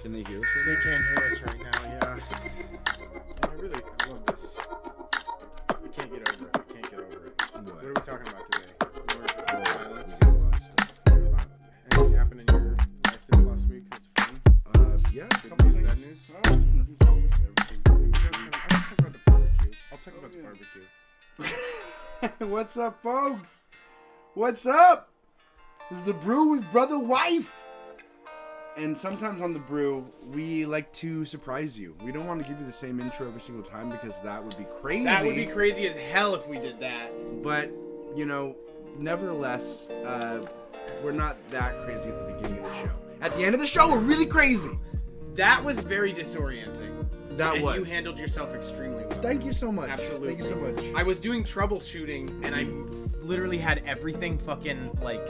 Can they hear us? They can't hear us right now, yeah. I love this. I can't get over it. What are we talking about today? Violence. Anything happened in your life this last week that's fun? Yeah. Good news, bad news? I'll talk about the barbecue. What's up, folks? What's up? This is the Brew with Brotherwife. And sometimes on the Brew, we like to surprise you. We don't want to give you the same intro every single time because that would be crazy. That would be crazy as hell if we did that. But, you know, nevertheless, we're not that crazy at the beginning of the show. At the end of the show, we're really crazy. That was very disorienting. That and was. You handled yourself extremely well. Thank you so much. Absolutely. Thank you so much. I was doing troubleshooting, and I literally had everything fucking, like...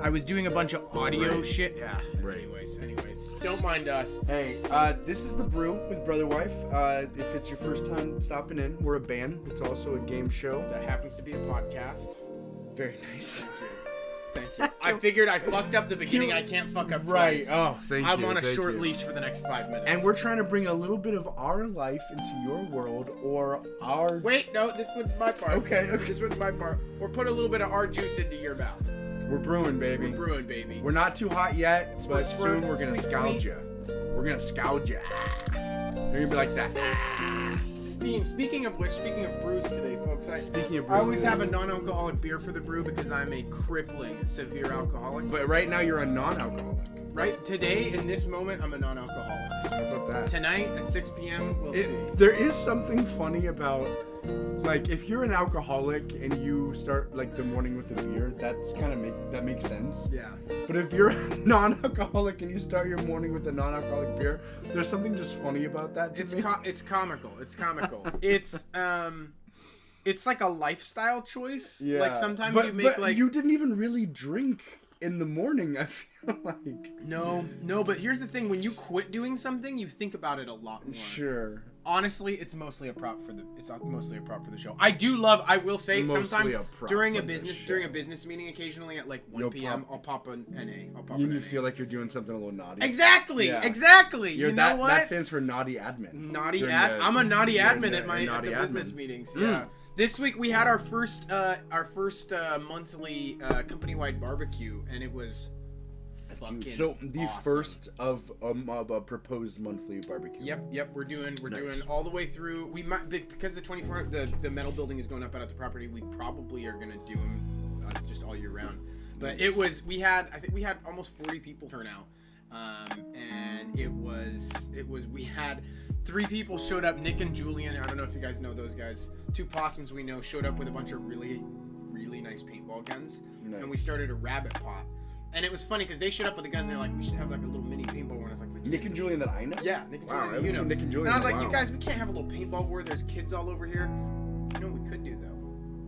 I was doing a bunch of audio shit. Yeah. Right. Anyways. Don't mind us. Hey, this is the Brew with Brotherwife. If it's your first time stopping in, we're a band. It's also a game show. That happens to be a podcast. Very nice. Thank you. I figured I fucked up the beginning. I can't fuck up twice. Oh, thank you. I'm on a short leash for the next 5 minutes. And we're trying to bring a little bit of our life into your world or our... Wait, no, this one's my part. Okay. This one's my part. Or put a little bit of our juice into your mouth. We're brewing, baby. We're brewing, baby. We're not too hot yet, but soon we're going to Sweet, scouge you. We're going to scouge you. You're going to be like that. Steam. Speaking of brews today, folks. Speaking of I brews always today. have a non-alcoholic beer for the brew because I'm a crippling, severe alcoholic. But right now you're a non-alcoholic. Right today, in this moment, I'm a non-alcoholic. How about that? Tonight at 6 p.m., we'll see. There is something funny about, like, if you're an alcoholic and you start like the morning with a beer, that's kind of that makes sense. Yeah. But if you're a non-alcoholic and you start your morning with a non-alcoholic beer, there's something just funny about that to me. It's comical. It's like a lifestyle choice. Yeah. Like sometimes but, you make like you didn't even really drink in the morning, I feel like. No, but here's the thing: when you quit doing something, you think about it a lot more. Sure. Honestly, it's mostly a prop for the show. I will say Mostly sometimes a prop during a for the business meeting occasionally at like 1 p.m. I'll pop an NA. You feel like you're doing something a little naughty. Exactly. Yeah. Exactly. You know what? That stands for naughty admin. I'm a naughty admin at the business admin. meetings. Yeah. This week we had our first monthly company-wide barbecue, and it was fucking so the awesome. first of a proposed monthly barbecue. Yep. We're doing all the way through. We might because the metal building is going up out at the property. We probably are gonna do them just all year round. But Nice. we had almost 40 people turn out, and we had 3 people showed up. Nick and Julian. I don't know if you guys know those guys. 2 possums we know showed up with a bunch of really, really nice paintball guns, and we started a rabbit pot. And it was funny because they showed up with the guns and they're like, we should have like a little mini paintball war. And I was like, Nick and Julian that I know? Yeah, Nick and Wow, Julian. You know. Nick and Julian. And I was like, wow. you guys, we can't have a little paintball war. There's kids all over here. You know what we could do though?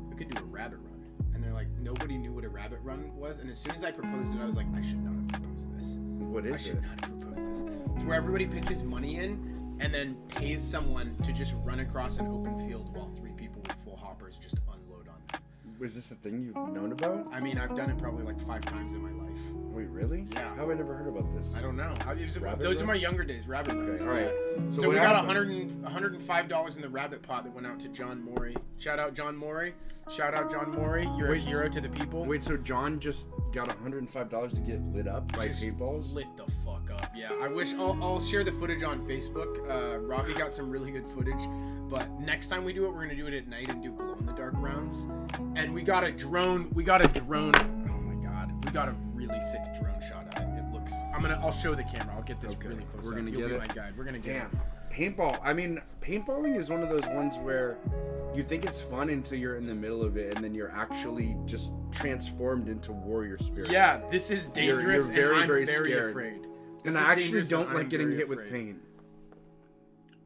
We could do a rabbit run. And they're like, nobody knew what a rabbit run was. And as soon as I proposed it, I was like, I should not have proposed this. What is I should not have proposed this. It's where everybody pitches money in and then pays someone to just run across an open field while 3 people with full hoppers just unload on them. Was this a thing you've known about? I mean, I've done it probably like 5 times in my life. Wait, really? Yeah. How have I never heard about this? I don't know. Rabbit Those run? are my younger days, rabbit runs. Okay, all right. So we got $105 in the rabbit pot that went out to John Morey. Shout out John Morey. You're a hero to the people. Wait, so John just got $105 to get lit up by paintballs? Lit the fuck up. Yeah, I wish I'll share the footage on Facebook. Robbie got some really good footage, but next time we do it, we're gonna do it at night and do glow in the dark rounds. And we got a drone. Oh my god, we got a really sick drone shot of it. It looks. I'll show the camera. I'll get this really close. We're gonna You'll get be it. my guide. We're gonna get Damn. it. Paintball. I mean, paintballing is one of those ones where you think it's fun until you're in the middle of it, and then you're actually just transformed into warrior spirit. Yeah, this is dangerous, You're very, and I'm very very scared. afraid. And This I is actually dangerous, don't and like I'm getting very hit with afraid. paint.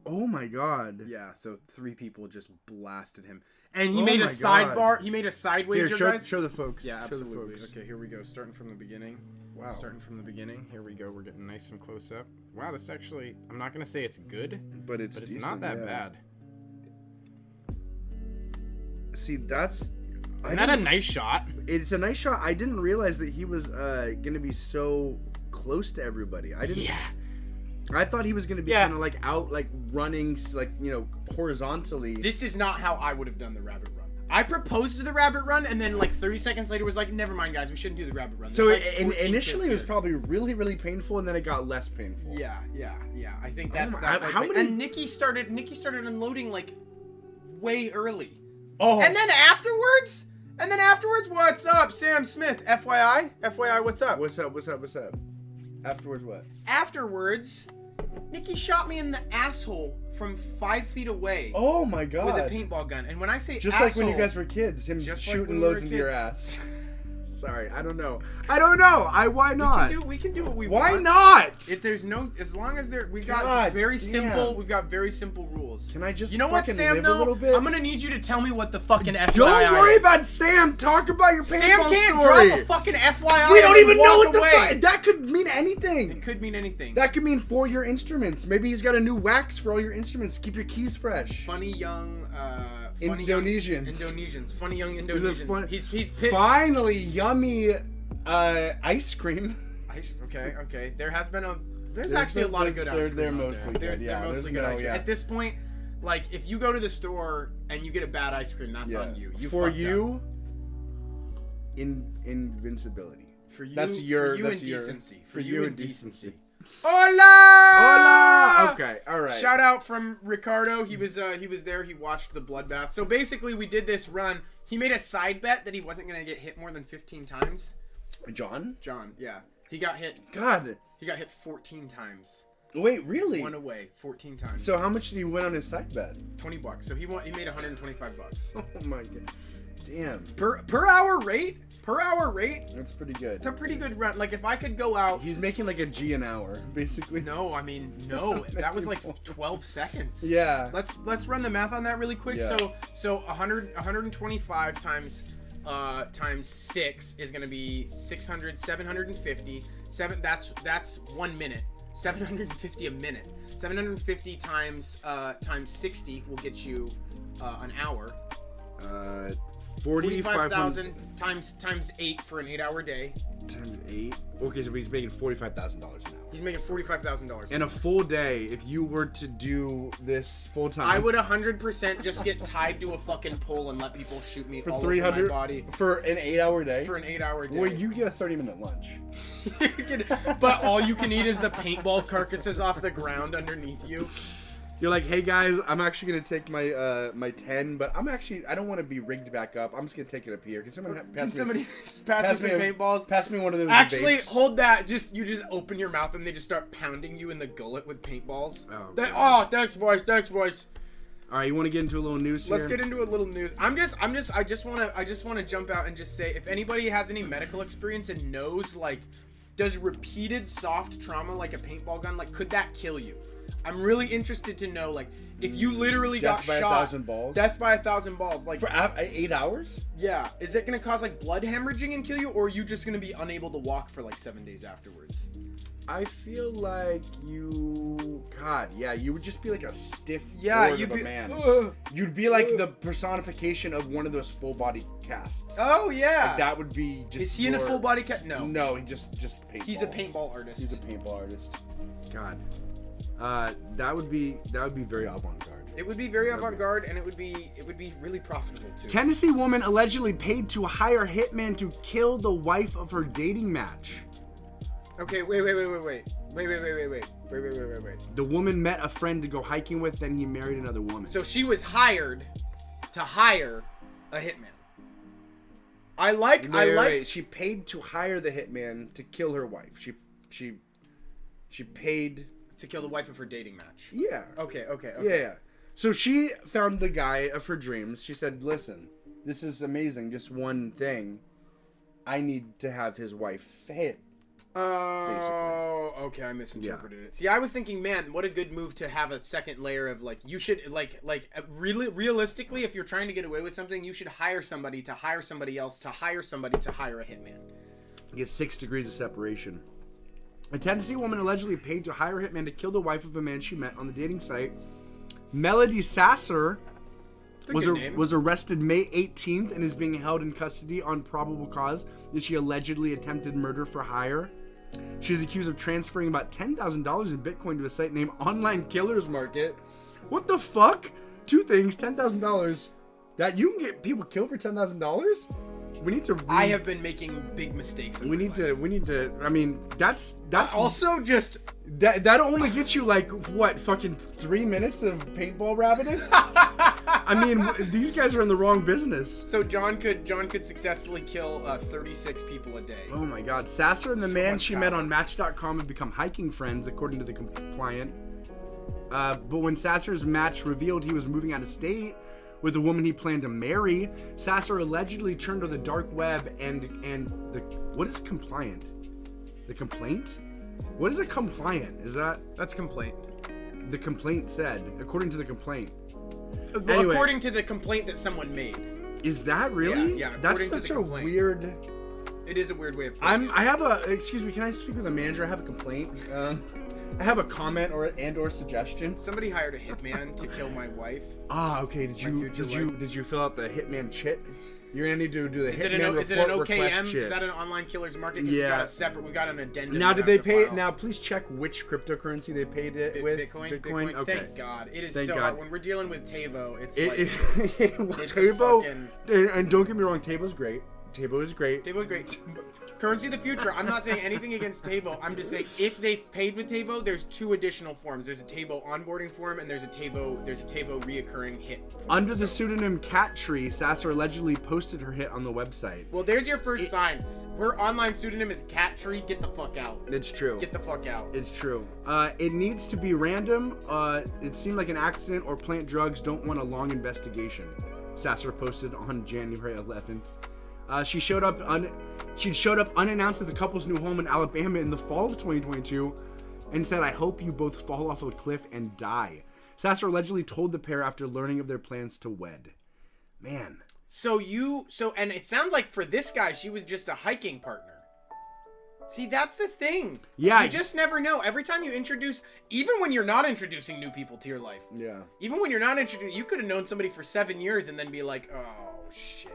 Oh my god. Yeah, so 3 people just blasted him, and he Oh made a my sidebar. God. He made a sideways. Here, show the folks. Yeah, show absolutely. the folks. Okay, here we go. Starting from the beginning. Wow. Starting from the beginning. Here we go. We're getting nice and close up. Wow, this actually. I'm not gonna say it's good, But it's not decent, that yeah. bad. See, that's... Isn't that a nice shot? It's a nice shot. I didn't realize that he was gonna be so close to everybody. I didn't. Yeah. I thought he was gonna be kind of like out, like running, like, you know, horizontally. This is not how I would have done the rabbit run. I proposed the rabbit run, and then like 30 seconds later was like, never mind, guys, we shouldn't do the rabbit run. So initially it was probably really, really painful, and then it got less painful. Yeah. I think that's how many? And Nikki started unloading like way early. Oh. And then afterwards, what's up, Sam Smith? FYI, what's up? What's up? Afterwards, what? Afterwards, Nikki shot me in the asshole from 5 feet away. Oh my god! With a paintball gun, and when I say just asshole, like when you guys were kids, him just shooting like loads into your ass. Sorry, I don't know. Why not? We can do what we Why want. not? If there's no, as long as we've got God very damn. simple. We've got very simple rules. Can I just You know what, fucking Sam? live Though a little bit? I'm gonna need you to tell me what the fucking FYI Don't worry is. about Sam. Talk about your paintball Sam can't story. drop a fucking FYI. We don't even know what the fuck. fuck. That could mean anything. It could mean anything. That could mean for your instruments. Maybe he's got a new wax for all your instruments. Keep your keys fresh. Funny young. Indonesians. Funny young Is it Indonesians. fun? He's pissed. Finally, yummy ice cream. Okay. There's actually a lot of good ice cream. They're out mostly there. good. They're mostly good ice cream. Yeah. At this point, like if you go to the store and you get a bad ice cream, that's on you. For you, invincibility. For you, that's your. For you that's indecency. For you indecency. Hola! Okay, all right. Shout out from Ricardo. He was there. He watched the bloodbath. So basically, we did this run. He made a side bet that he wasn't gonna get hit more than 15 times. John, yeah. He got hit. God. He got hit 14 times. Wait, really? One away, 14 times. So how much did he win on his side bet? $20. So he made $125. Oh my god. Damn. Per hour rate? Per hour rate? That's pretty good. It's a pretty good run. Like if I could go out. He's making like a G an hour, basically. No. That was like 12 seconds. Yeah. Let's run the math on that really quick. Yeah. So 125 times 6 is gonna be 600, 750. That's 1 minute. 750 a minute. 750 times 60 will get you an hour. 45,000 times 8 for an 8-hour day. Times 8. Okay, so he's making $45,000 an hour. He's making $45,000. In a full day, if you were to do this full time, I would 100% just get tied to a fucking pole and let people shoot me for all 300 over my body for an 8-hour day. For an 8-hour day. Well, you get a 30-minute lunch. But all you can eat is the paintball carcasses off the ground underneath you. You're like, hey guys, I'm actually gonna take my my 10, but I don't want to be rigged back up. I'm just gonna take it up here. Can someone pass me some paintballs? Pass me one of those. Actually, vapes. hold that. You just open your mouth and they just start pounding you in the gullet with paintballs. Oh, thanks boys. All right, you want to get into a little news here? Let's get into a little news. I just want to jump out and just say, if anybody has any medical experience and knows, like, does repeated soft trauma like a paintball gun, like, could that kill you? I'm really interested to know, like, if you literally got shot. Death by 1,000 balls. Like, for 8 hours? Yeah. Is it gonna cause like blood hemorrhaging and kill you, or are you just gonna be unable to walk for like 7 days afterwards? I feel like you would just be like a stiff you'd of be, a man. You'd be like the personification of one of those full body casts. Oh yeah. Like, that would be just. Is he in a full body cast? No. No, he just paintball. He's a paintball artist. God. That would be very avant-garde. It would be very avant-garde, and it would be really profitable too. Tennessee woman allegedly paid to hire hitman to kill the wife of her dating match. Okay, wait. The woman met a friend to go hiking with, then he married another woman. So she was hired to hire a hitman. Wait. She paid to hire the hitman to kill her wife. She paid to kill the wife of her dating match. Yeah. Okay. Yeah. So she found the guy of her dreams. She said, "Listen, this is amazing. Just one thing. I need to have his wife hit." Oh, okay. I misinterpreted it. See, I was thinking, man, what a good move to have a second layer of like. You should really realistically, if you're trying to get away with something, you should hire somebody to hire somebody else to hire somebody to hire a hitman. Get 6 degrees of separation. A Tennessee woman allegedly paid to hire a hitman to kill the wife of a man she met on the dating site. Melody Sasser was arrested May 18th and is being held in custody on probable cause that she allegedly attempted murder for hire. She's accused of transferring about $10,000 in Bitcoin to a site named Online Killers Market. What the fuck? Two things, $10,000. That you can get people killed for $10,000? We need to. I have been making big mistakes. We need to. I mean, that's also just that only gets you like what fucking 3 minutes of paintball rabbiting. I mean, these guys are in the wrong business. So John could successfully kill 36 people a day. Oh my God, Sasser and the man she met on Match.com have become hiking friends, according to the complaint. But when Sasser's match revealed he was moving out of state with a woman he planned to marry, Sasser allegedly turned to the dark web and the what is compliant? The complaint? What is a compliant? That's complaint? The complaint said, according to the complaint. Well, anyway, according to the complaint that someone made. Is that really? Yeah. That's such a weird. It is a weird way of. I have a. Excuse me. Can I speak with a manager? I have a complaint. I have a comment or suggestion. Somebody hired a hitman to kill my wife. Ah, okay. Did you fill out the hitman chit? You're gonna need to do the hitman report is it an OKM? request chit. Is that an online killers market? Yeah. We got an addendum. Now, did they pay it? Now, please check which cryptocurrency they paid it with. Bitcoin. Okay. Thank God. It is hard. When we're dealing with Tavo, it's Tavo. And don't get me wrong, Tavo's great. Tavo is great. Currency of the future. I'm not saying anything against Tavo. I'm just saying if they've paid with Tavo, there's two additional forms. There's a Tavo onboarding form and there's a Tavo reoccurring hit form. Under the pseudonym Cat Tree, Sasser allegedly posted her hit on the website. Well, there's your first sign. Her online pseudonym is Cat Tree. Get the fuck out. It's true. Get the fuck out. It's true. It needs to be random. It seemed like an accident or plant drugs. Don't want a long investigation. Sasser posted on January 11th. She'd showed up unannounced at the couple's new home in Alabama in the fall of 2022 and said, "I hope you both fall off a cliff and die." Sasser allegedly told the pair after learning of their plans to wed. Man. And it sounds like for this guy, she was just a hiking partner. See, that's the thing. Yeah. You just never know. Every time you introduce, even when you're not introducing new people to your life. Yeah. Even when you're not introducing, you could have known somebody for 7 years and then be like, oh, shit.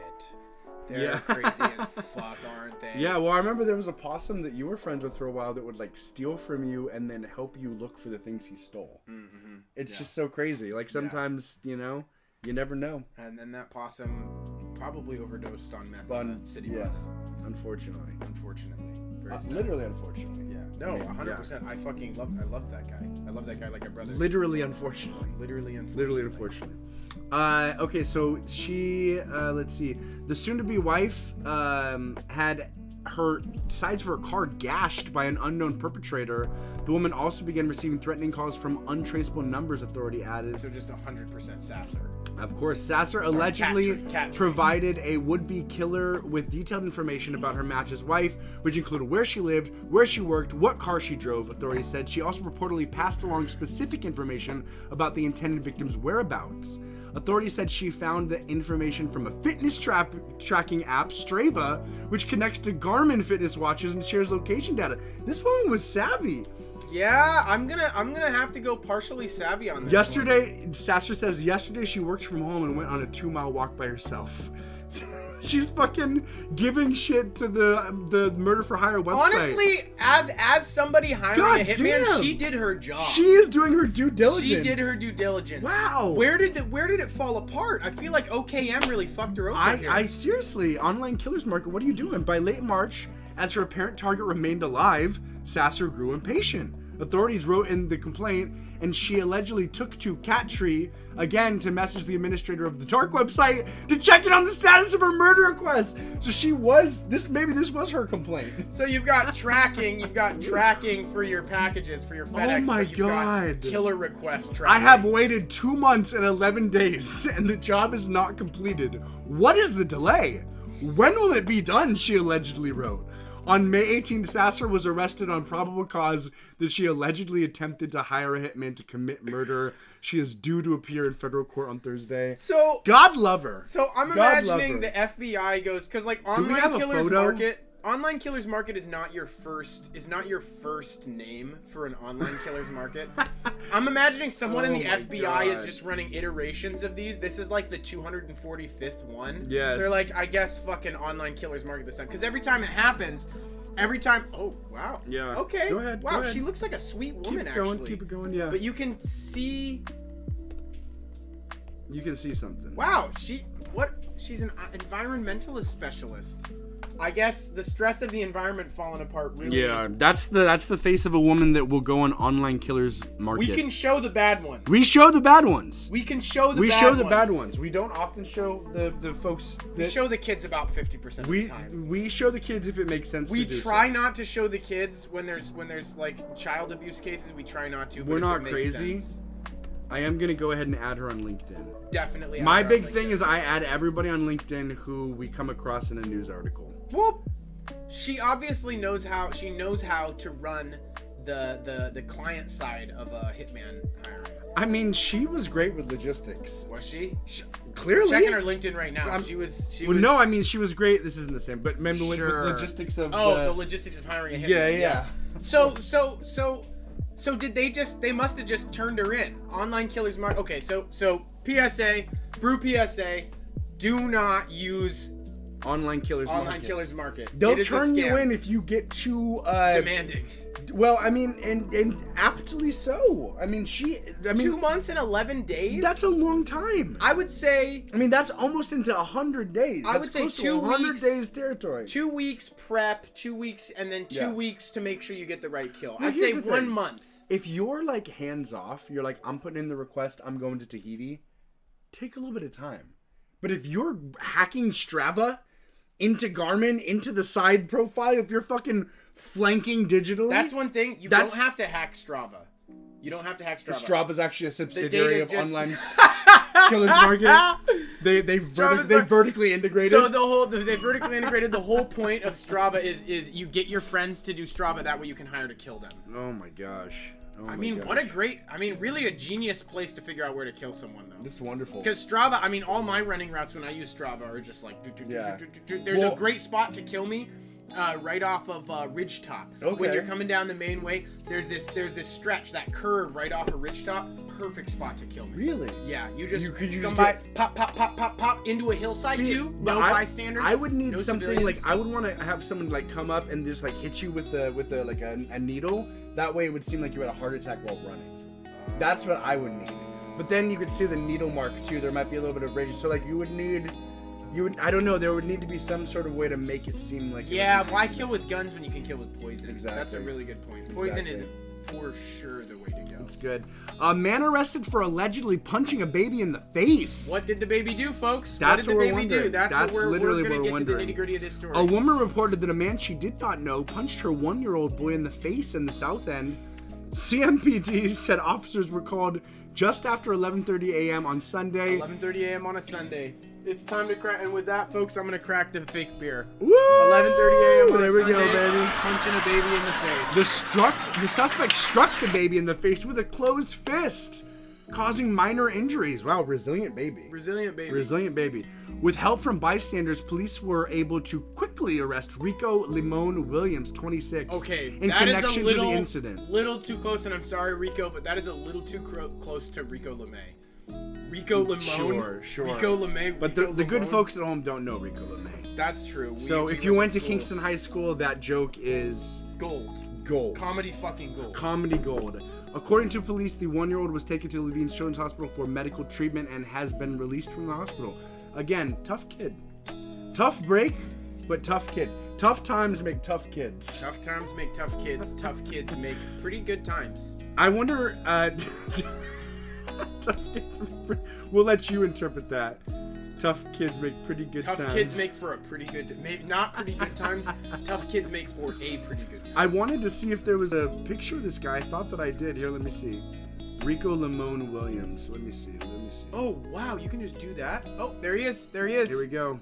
They're crazy as fuck, aren't they? Yeah, well, I remember there was a possum that you were friends with for a while that would, like, steal from you and then help you look for the things he stole. Mm-hmm. It's just so crazy. Like, sometimes, you you never know. And then that possum probably overdosed on meth on the city bus. Unfortunately. Literally, unfortunately. Yeah. No, 100%. Yeah. I loved that guy. I love that guy like a brother. Literally, unfortunately. Okay, so she, let's see. The soon-to-be wife had her sides of her car gashed by an unknown perpetrator. The woman also began receiving threatening calls from untraceable numbers, authority added. So just 100% Sasser. Of course, Sasser allegedly provided a would-be killer with detailed information about her match's wife, which included where she lived, where she worked, what car she drove, authorities said. She also reportedly passed along specific information about the intended victim's whereabouts. Authorities said she found the information from a fitness tracking app, Strava, which connects to Garmin fitness watches and shares location data. This woman was savvy. Yeah, I'm gonna have to go partially savvy on this. Yesterday, Sasser says yesterday she worked from home and went on a 2-mile walk by herself. She's fucking giving shit to the murder for hire website. Honestly, as somebody hiring a hitman, she did her job. She is doing her due diligence. She did her due diligence. Wow. Where did it fall apart? I feel like OKM really fucked her over here. I seriously, Online Killers Market, what are you doing? By late March, as her apparent target remained alive, Sasser grew impatient. Authorities wrote in the complaint, and she allegedly took to Cat Tree again to message the administrator of the dark website to check in on the status of her murder request. So maybe this was her complaint. So you've got tracking for your packages, for your FedEx. Oh my God. Got killer request tracking. I have waited 2 months and 11 days, and the job is not completed. What is the delay? When will it be done? She allegedly wrote. On May 18th, Sasser was arrested on probable cause that she allegedly attempted to hire a hitman to commit murder. She is due to appear in federal court on Thursday. So God love her. So I'm imagining the FBI goes, because like Online Killers Market is not your first name for an online killers market. I'm imagining someone in the FBI is just running iterations of these. This is like the 245th one. Yes. They're like, I guess fucking Online Killers Market this time. Because every time it happens, every time. Oh wow. Yeah. Okay. Go ahead. Wow, go ahead. she looks like a sweet woman. Keep it going. Actually. Keep it going. Yeah. But you can see. You can see something. Wow, she's an environmentalist specialist. I guess the stress of the environment falling apart really. Yeah, that's the face of a woman that will go on online killers market. We can show the bad ones. We show the bad ones. We can show the We bad show ones. the bad ones. We don't often show the folks that We show the kids about 50% of the time. we show the kids if it makes sense We to do try so. not to show the kids when there's like child abuse cases. We try not to. But We're if not it makes crazy. sense, I am going to go ahead and add her on LinkedIn. definitely. My add her on big thing LinkedIn. is I add everybody on LinkedIn who we come across in a news article. Whoop. She obviously knows how to run the client side of a Hitman hiring. I mean, she was great with logistics. Was she? Clearly. Checking her LinkedIn right now. She was. No, I mean, she was great. This isn't the same. But remember with Sure. logistics of the logistics of hiring a Hitman. Yeah. So did they must have just turned her in. Online killers mark. Okay, so PSA, Brew PSA, do not use online killers killers market. They'll It is a turn you scam. in if you get too Demanding. well, I mean, and aptly so. I mean, 2 months and 11 days. that's a long time. I would say I mean, that's almost into 100 days. I would say close to 2 100 weeks- days territory. 2 weeks prep, 2 weeks, and then 2 Yeah. weeks to make sure you get the right kill. Well, I'd say here's the 1 thing. month. If you're like hands off, you're like, I'm putting in the request, I'm going to Tahiti, take a little bit of time. But if you're hacking Strava into Garmin, into the side profile, if you're fucking flanking digitally, That's one thing. You don't have to hack Strava. You don't have to hack Strava. Strava's actually a subsidiary of data's just- online killers market. They vertically integrated. So they vertically integrated. The whole point of Strava is you get your friends to do Strava. That way you can hire to kill them. Oh my gosh. I mean, really a genius place to figure out where to kill someone though. This is wonderful. Because Strava, I mean, all my running routes when I use Strava are just like, Yeah. there's Well- a great spot to kill me. Right off of Ridgetop. Okay. When you're coming down the main way, there's this stretch, that curve right off of Ridgetop. Perfect spot to kill me. Really? Yeah, you just Could you come just by, pop into a hillside too. No but bystanders. I would need no something civilians. like I would want to have someone like come up and just like hit you with a needle. That way it would seem like you had a heart attack while running. That's what I would need. But then you could see the needle mark too. There might be a little bit of abrasion. So like I don't know. There would need to be some sort of way to make it seem like. Yeah, why kill with guns when you can kill with poison? Exactly. That's a really good point. Poison Exactly. is for sure the way to go. It's good. A man arrested for allegedly punching a baby in the face. What did the baby do, folks? That's what did what the we're baby do? wondering. That's That's what literally we're gonna what get we're to the wondering. nitty gritty of this story. A woman reported that a man she did not know punched her 1-year-old boy in the face in the South End. CMPD said officers were called just after 11:30 a.m. on Sunday. 11:30 a.m. on a Sunday. It's time to crack, and with that, folks, I'm gonna crack the fake beer. Woo! 11:30 a.m. on There a we Sunday, go, baby. punching a baby in the face. The suspect struck the baby in the face with a closed fist, causing minor injuries. Wow, resilient baby. Resilient baby. Resilient baby. With help from bystanders, police were able to quickly arrest Rico Limon Williams, 26, Okay, in that is connection a little, to the incident. Little too close, and I'm sorry, Rico, but that is a little too close to Rico LeMay. Rico Limon. Sure. Rico LeMay. But Rico the good Limon. folks at home don't know Rico LeMay. That's true. So We if you went to school. Kingston High School, that joke is Gold. Comedy fucking gold. Comedy gold. According to police, the 1-year-old was taken to Levine's Children's Hospital for medical treatment and has been released from the hospital. Again, tough kid. Tough break, but tough kid. Tough times make tough kids. Tough times make tough kids. Tough kids make pretty good times. I wonder, tough kids make we'll let you interpret that. Tough kids make pretty good times. Tough kids make for a pretty good, not pretty good times. Tough kids make for a pretty good time. I wanted to see if there was a picture of this guy. I thought that I did. Here, let me see. Rico Limon Williams. Let me see. Oh wow, you can just do that. Oh, there he is. There he is. Here we go.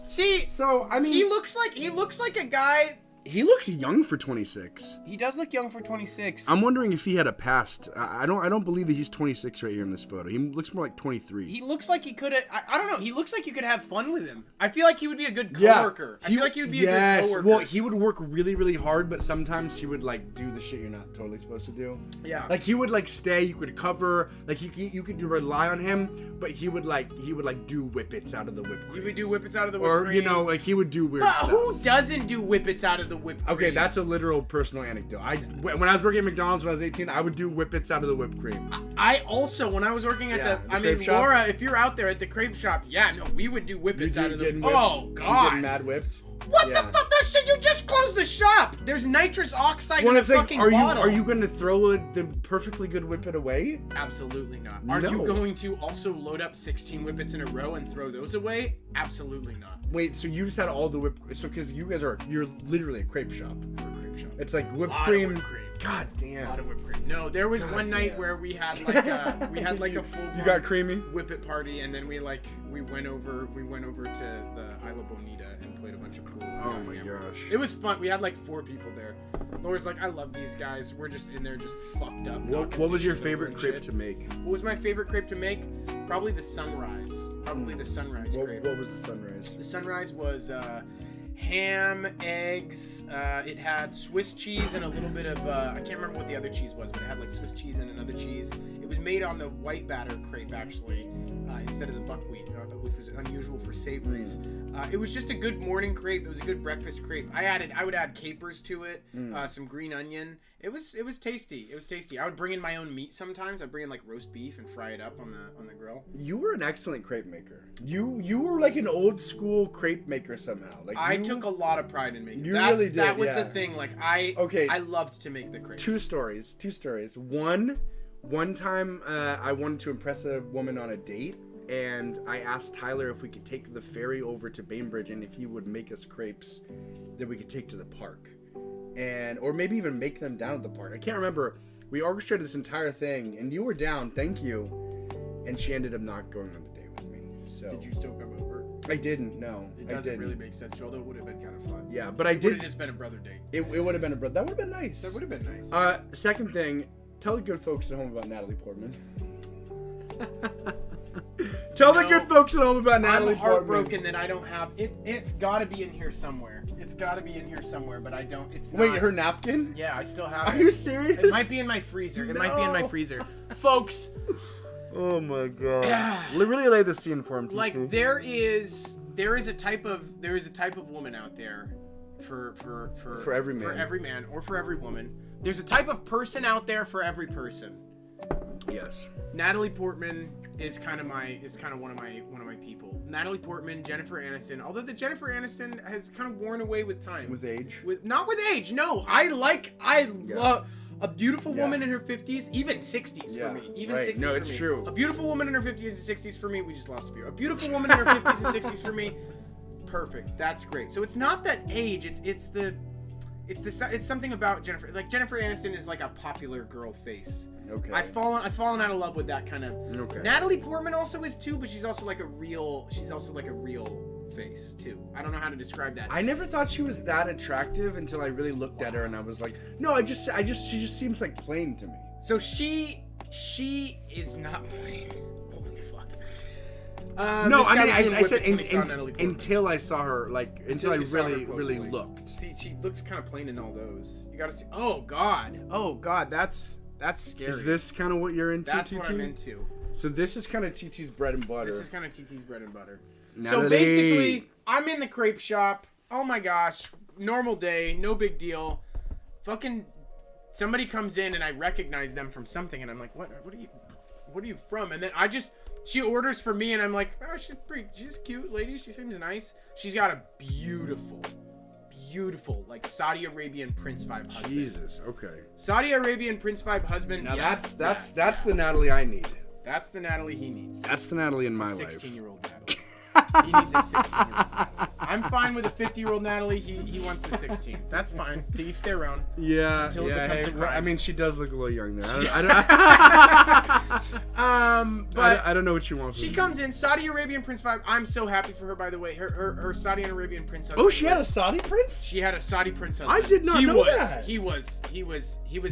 See, So I mean, he looks like a guy He looks young for 26. He does look young for 26. I'm wondering if he had a past. I don't believe that he's 26 right here in this photo. He looks more like 23. He looks like he could have. I don't know. He looks like you could have fun with him. I feel like he would be a good coworker. I feel like he would be a good coworker. Well, he would work really, really hard, but sometimes he would like do the shit you're not totally supposed to do. Yeah. Like he would like stay. You could cover. Like you could rely on him, but he would like do whippets out of the whipped cream. He would do whippets out of the whipped cream. Or like he would do weird stuff. Who doesn't do whippets out of the whipped cream? Okay, that's a literal personal anecdote. When I was working at McDonald's when I was 18, I would do whippets out of the whipped cream. I also, when I was working at the crepe shop. Laura, if you're out there at the crepe shop, we would do whippets out of the. Oh God! You getting mad whipped. What the fuck? That shit! You just closed the shop. There's nitrous oxide in the fucking bottle. Are you going to throw the perfectly good whippet away? Absolutely not. Are you going to also load up 16 whippets in a row and throw those away? Absolutely not. Wait, so you just had all the whipped? So because you're literally a crepe shop. We're a crepe shop. It's like whipped cream. cream. God damn. A lot of whipped cream. No, there was one night where we had like a full. You got creamy whippet party, and then we went over to the Isla Bonita and played a bunch of pool. Oh my gosh. It was fun. We had like 4 people there. Laura's like, I love these guys. We're just in there just fucked up. What was your favorite crepe to make? What was my favorite crepe to make? Probably the sunrise. Crepe. What was the sunrise? The sunrise was ham, eggs. It had Swiss cheese and a little bit of I can't remember what the other cheese was, but it had like Swiss cheese and another cheese. It was made on the white batter crepe actually, instead of the buckwheat, which was unusual for savories. It was just a good morning crepe. It was a good breakfast crepe. I would add capers to it, some green onion. It was tasty. It was tasty. I would bring in my own meat sometimes. I'd bring in like roast beef and fry it up on the grill. You were an excellent crepe maker. You were like an old school crepe maker somehow. Like I took a lot of pride in making. You really did. That was the thing. Like I loved to make the crepes. Two stories. One time I wanted to impress a woman on a date, and I asked Tyler if we could take the ferry over to Bainbridge and if he would make us crepes that we could take to the park. Or maybe even make them down at the park. I can't remember. We orchestrated this entire thing, and you were down. Thank you. And she ended up not going on the date with me. So did you still come over? I didn't. No, it doesn't really make sense. Although it would have been kind of fun. Yeah, but I did. It would have just been a brother date. It would have been a brother. That would have been nice. That would have been nice. Second thing, tell the good folks at home about Natalie Portman. Tell the good folks at home about Natalie Portman. I'm heartbroken that I don't have it. It's got to be in here somewhere. It's got to be in here somewhere, but I don't. It's not. Wait, her napkin? Yeah, I still have it. Are you serious? It might be in my freezer. It might be in my freezer. Folks. Oh my god. Really lay the scene for him, TT. Like there is a type of woman out there for every man. For every man or for every woman. There's a type of person out there for every person. Yes. Natalie Portman is kind of one of my people. Natalie Portman, Jennifer Aniston. Although the Jennifer Aniston has kind of worn away with time. With age. Not with age. No, I love a beautiful woman in her 50s, even 60s for me. Even 60s. No, it's true. A beautiful woman in her 50s and 60s for me. We just lost a view. A beautiful woman in her 50s and 60s for me. Perfect. That's great. So it's not that age. It's something about Jennifer. Like Jennifer Aniston is like a popular girl face. Okay. I've fallen out of love with that kind of. Okay. Natalie Portman also is too, but she's also like a real face too. I don't know how to describe that. I never thought she was that attractive until I really looked at her and I was like, no, she just seems like plain to me. So she is not plain. Holy fuck. No, I mean, I said until I saw her, like, until I really looked. See, she looks kind of plain in all those. You gotta see. Oh God, that's scary. Is this kind of what you're into, That's TT? what I'm into. So this is kind of TT's bread and butter. So basically, I'm in the crepe shop. Oh my gosh, normal day, no big deal. Fucking somebody comes in and I recognize them from something, and I'm like, what are you from? And then she orders for me, and I'm like, oh, she's cute lady. She seems nice. She's got a beautiful, like Saudi Arabian Prince vibe husband. Jesus, okay. Saudi Arabian Prince vibe husband. Now that's the Natalie I need. That's the Natalie he needs. That's the Natalie in my life. 16-year-old Natalie. He needs a 16-year-old Natalie. I'm fine with a 50-year-old Natalie. He wants the 16. That's fine. To each their own. Yeah. Until it becomes a crime. I mean, she does look a little young there. But I don't know what you want. she comes in, Saudi Arabian Prince vibe. I'm so happy for her, by the way. Her Saudi Arabian Prince husband. Oh, she had a Saudi prince? She had a Saudi prince husband. I did not know that. He was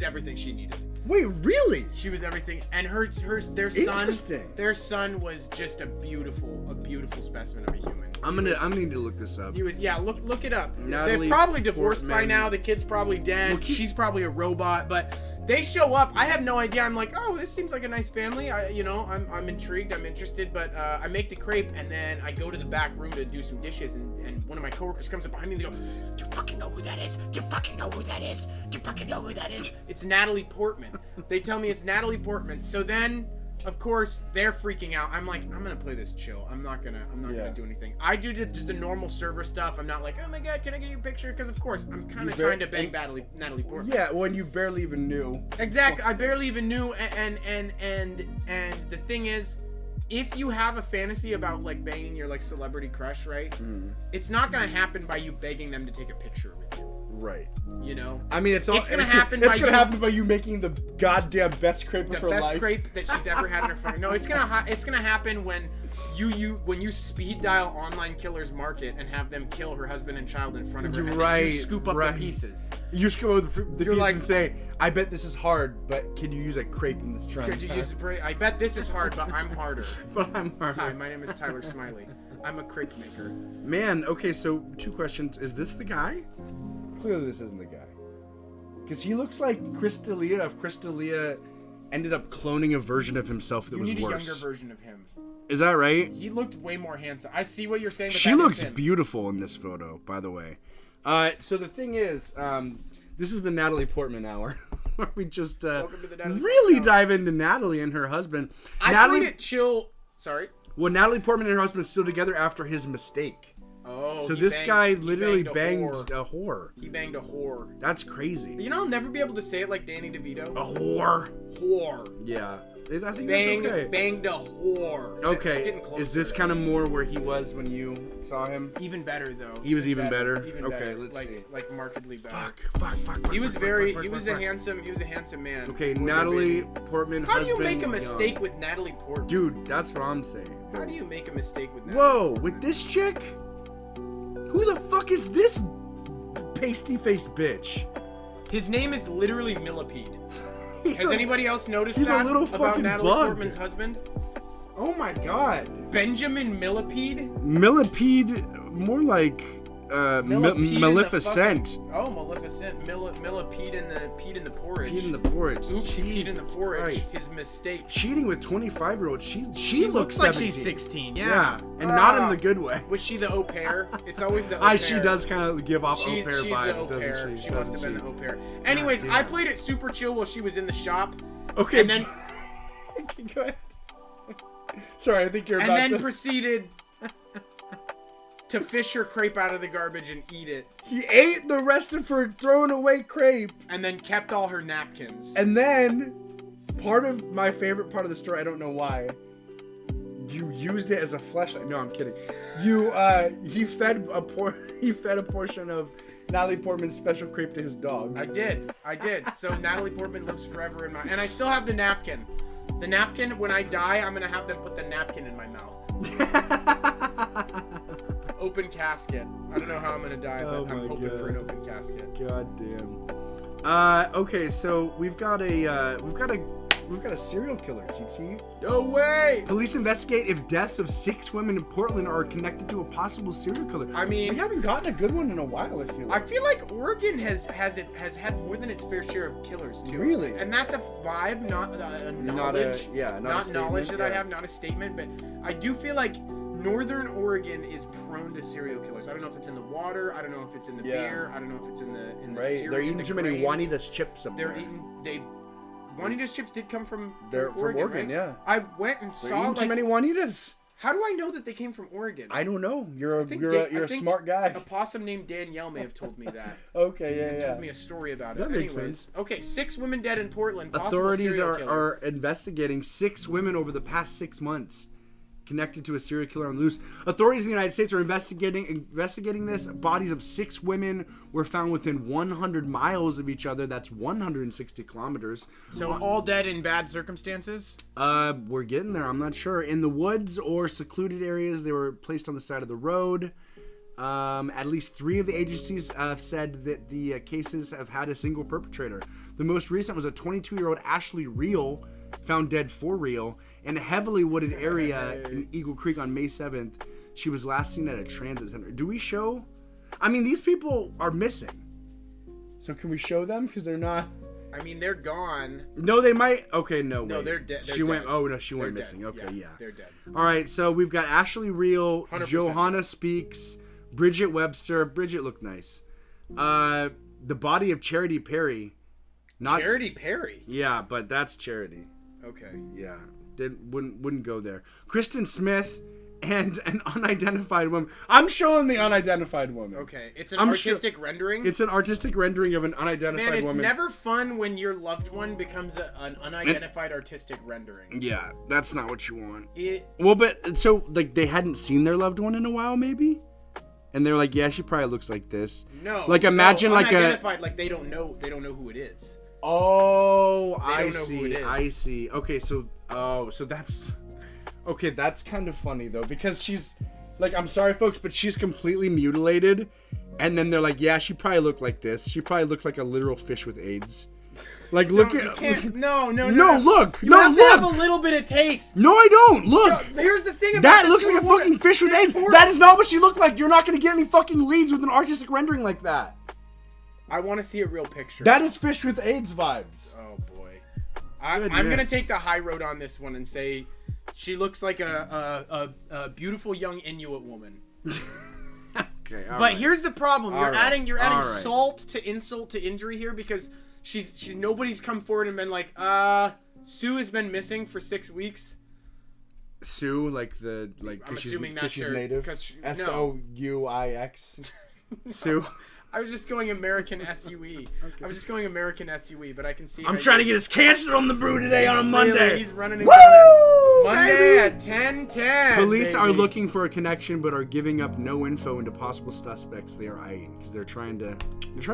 everything she needed. Wait, really? She was everything, and their son was just a beautiful specimen of a human. I'm gonna need to look this up. He was, look it up. Natalie They're probably divorced Portman. by now. The kid's probably dead. She's probably a robot, but they show up. I have no idea. I'm like, oh, this seems like a nice family. I'm intrigued. I'm interested, but I make the crepe, and then I go to the back room to do some dishes, and one of my coworkers comes up behind me and they go, "Do you fucking know who that is? Do you fucking know who that is? Do you fucking know who that is?" It's Natalie Portman. They tell me it's Natalie Portman. So then, of course, they're freaking out. I'm like, I'm gonna play this chill. I'm not gonna do anything. I do just the normal server stuff. I'm not like, oh my god, can I get you a picture? Because of course, I'm kind of trying to bang Natalie Portman. Yeah, when you barely even knew. Exactly. I barely even knew. And the thing is, if you have a fantasy about like banging your like celebrity crush, right? It's not gonna happen by you begging them to take a picture with you. Right. You know. I mean, it's gonna happen. It's gonna happen by you making the goddamn best crepe of her life. The best crepe that she's ever had in her life. No, it's gonna happen when you speed dial Online Killers Market and have them kill her husband and child in front of her. Right. You scoop up the pieces. You scoop up the pieces and say, "I bet this is hard, but can you use a crepe in this trying time?" I bet this is hard, but I'm harder. But I'm harder. Hi, my name is Tyler Smiley. I'm a crepe maker. Man, okay, so 2 questions. Is this the guy? Clearly this isn't the guy. Because he looks like Chris D'Elia if Chris D'Elia ended up cloning a version of himself that was worse. You need a younger version of him. Is that right? He looked way more handsome. I see what you're saying. But she looks beautiful in this photo, by the way. So the thing is, this is the Natalie Portman hour. Where we just really dive into Natalie and her husband. I played it chill. Sorry. Well, Natalie Portman and her husband are still together after his mistake. Oh, so this guy literally banged a whore. He banged a whore. That's crazy. You know, I'll never be able to say it like Danny DeVito. A whore. Whore. Yeah. I think that's okay. Banged a whore. Okay. Is this kind of more where he was when you saw him? Even better, though. He was even better? Even okay, better. let's see. Like markedly better. Fuck. He was a handsome man. Okay, Natalie Portman, How do you husband, make a mistake with Natalie Portman? Dude, that's what I'm saying. How do you make a mistake with Natalie Portman? With this chick? Who the fuck is this pasty-faced bitch? His name is literally Millipede. Has anybody else noticed he's that a little about fucking Natalie bug. Portman's husband? Oh my god. Benjamin Millipede? Millipede, more like Maleficent. Maleficent. Millipede in the porridge. Peed in the porridge. Oops, he peed in the porridge. Christ. His mistake. Cheating with 25-year-old. She looks 17. like she's 16. Yeah. And not in the good way. Was she the au pair? It's always the au pair. She does kind of give off au pair she's vibes, the au pair. doesn't she? She must have been the au pair. Anyways, I played it super chill while she was in the shop. Okay. And then go ahead. Sorry, I think you're about to... And then proceeded to fish her crepe out of the garbage and eat it. He ate the rest of her thrown away crepe. And then kept all her napkins. And then, part of my favorite part of the story, I don't know why, you used it as a fleshlight. No, I'm kidding. He fed a portion of Natalie Portman's special crepe to his dog. I did. So Natalie Portman lives forever in my... And I still have the napkin. The napkin, when I die, I'm going to have them put the napkin in my mouth. Open casket. I don't know how I'm going to die, but I'm hoping for an open casket. God damn. Okay, so we've got a serial killer, TT. No way! Police investigate if deaths of 6 women in Portland are connected to a possible serial killer. I mean, we haven't gotten a good one in a while, I feel like. I feel like Oregon has had more than its fair share of killers too. Really? And that's a vibe, not a knowledge. Not knowledge that I have, not a statement, but I do feel like Northern Oregon is prone to serial killers. I don't know if it's in the water. I don't know if it's in the beer. I don't know if it's in the cereal. They're eating too many Juanita's chips up there. Juanita's chips did come from Oregon, right? Yeah. I went and saw eating too many Juanitas. How do I know that they came from Oregon? I don't know. You're a smart guy. A possum named Danielle may have told me that. Okay, told me a story about it. That makes sense. Okay, 6 women dead in Portland. Authorities are investigating 6 women over the past 6 months connected to a serial killer on the loose. Authorities in the United States are investigating this. Bodies of 6 women were found within 100 miles of each other. That's 160 kilometers. So all dead in bad circumstances? We're getting there. I'm not sure. In the woods or secluded areas, they were placed on the side of the road. At least 3 of the agencies have said that the cases have had a single perpetrator. The most recent was a 22-year-old Ashley Reel, found dead for real in a heavily wooded area in Eagle Creek on May 7th. She was last seen at a transit center. Do we show? I mean, these people are missing. So can we show them? Because they're not... I mean, they're gone. No, they might... Okay, no, No, wait. they're dead. She went... Oh, no, she went missing. Dead. Okay, yeah. They're dead. All right, so we've got Ashley Reel, 100% Johanna Speaks, Bridget Webster. Bridget looked nice. The body of Charity Perry. Charity Perry? Yeah, but that's Charity. Okay. Yeah, wouldn't go there. Kristen Smith and an unidentified woman. I'm showing the unidentified woman. Okay, it's an artistic rendering. It's an artistic rendering of an unidentified woman. Man, it's never fun when your loved one becomes an unidentified artistic rendering. Yeah, that's not what you want. Well, but so like they hadn't seen their loved one in a while, maybe, and they're like, yeah, she probably looks like this. No, like imagine like unidentified, like they don't know who it is. Oh, I see. Okay, so that's okay. That's kind of funny though, because she's like, I'm sorry, folks, but she's completely mutilated, and then they're like, yeah, she probably looked like this. She probably looked like a literal fish with AIDS. Like, look at no. Look, you have to have a little bit of taste. No, I don't. Look. No, here's the thing about that looks like a fucking fish with AIDS. That is not what she looked like. You're not gonna get any fucking leads with an artistic rendering like that. I want to see a real picture. That is fish with AIDS vibes. Oh boy, I'm gonna take the high road on this one and say she looks like a beautiful young Inuit woman. Okay, but here's the problem: you're adding right. salt to insult to injury here, because she's nobody's come forward and been like, Sue has been missing for 6 weeks. Sue, like I'm assuming because she's her, native. SOUIX. Sue. I was just going American SUE. Okay. I was just going American SUE, but I can see. I'm trying to get us canceled on the Brew today on a Monday. Really, he's running. Woo! Monday baby! at 10:10. Police are looking for a connection, but are giving up no info into possible suspects they are eyeing because they're trying to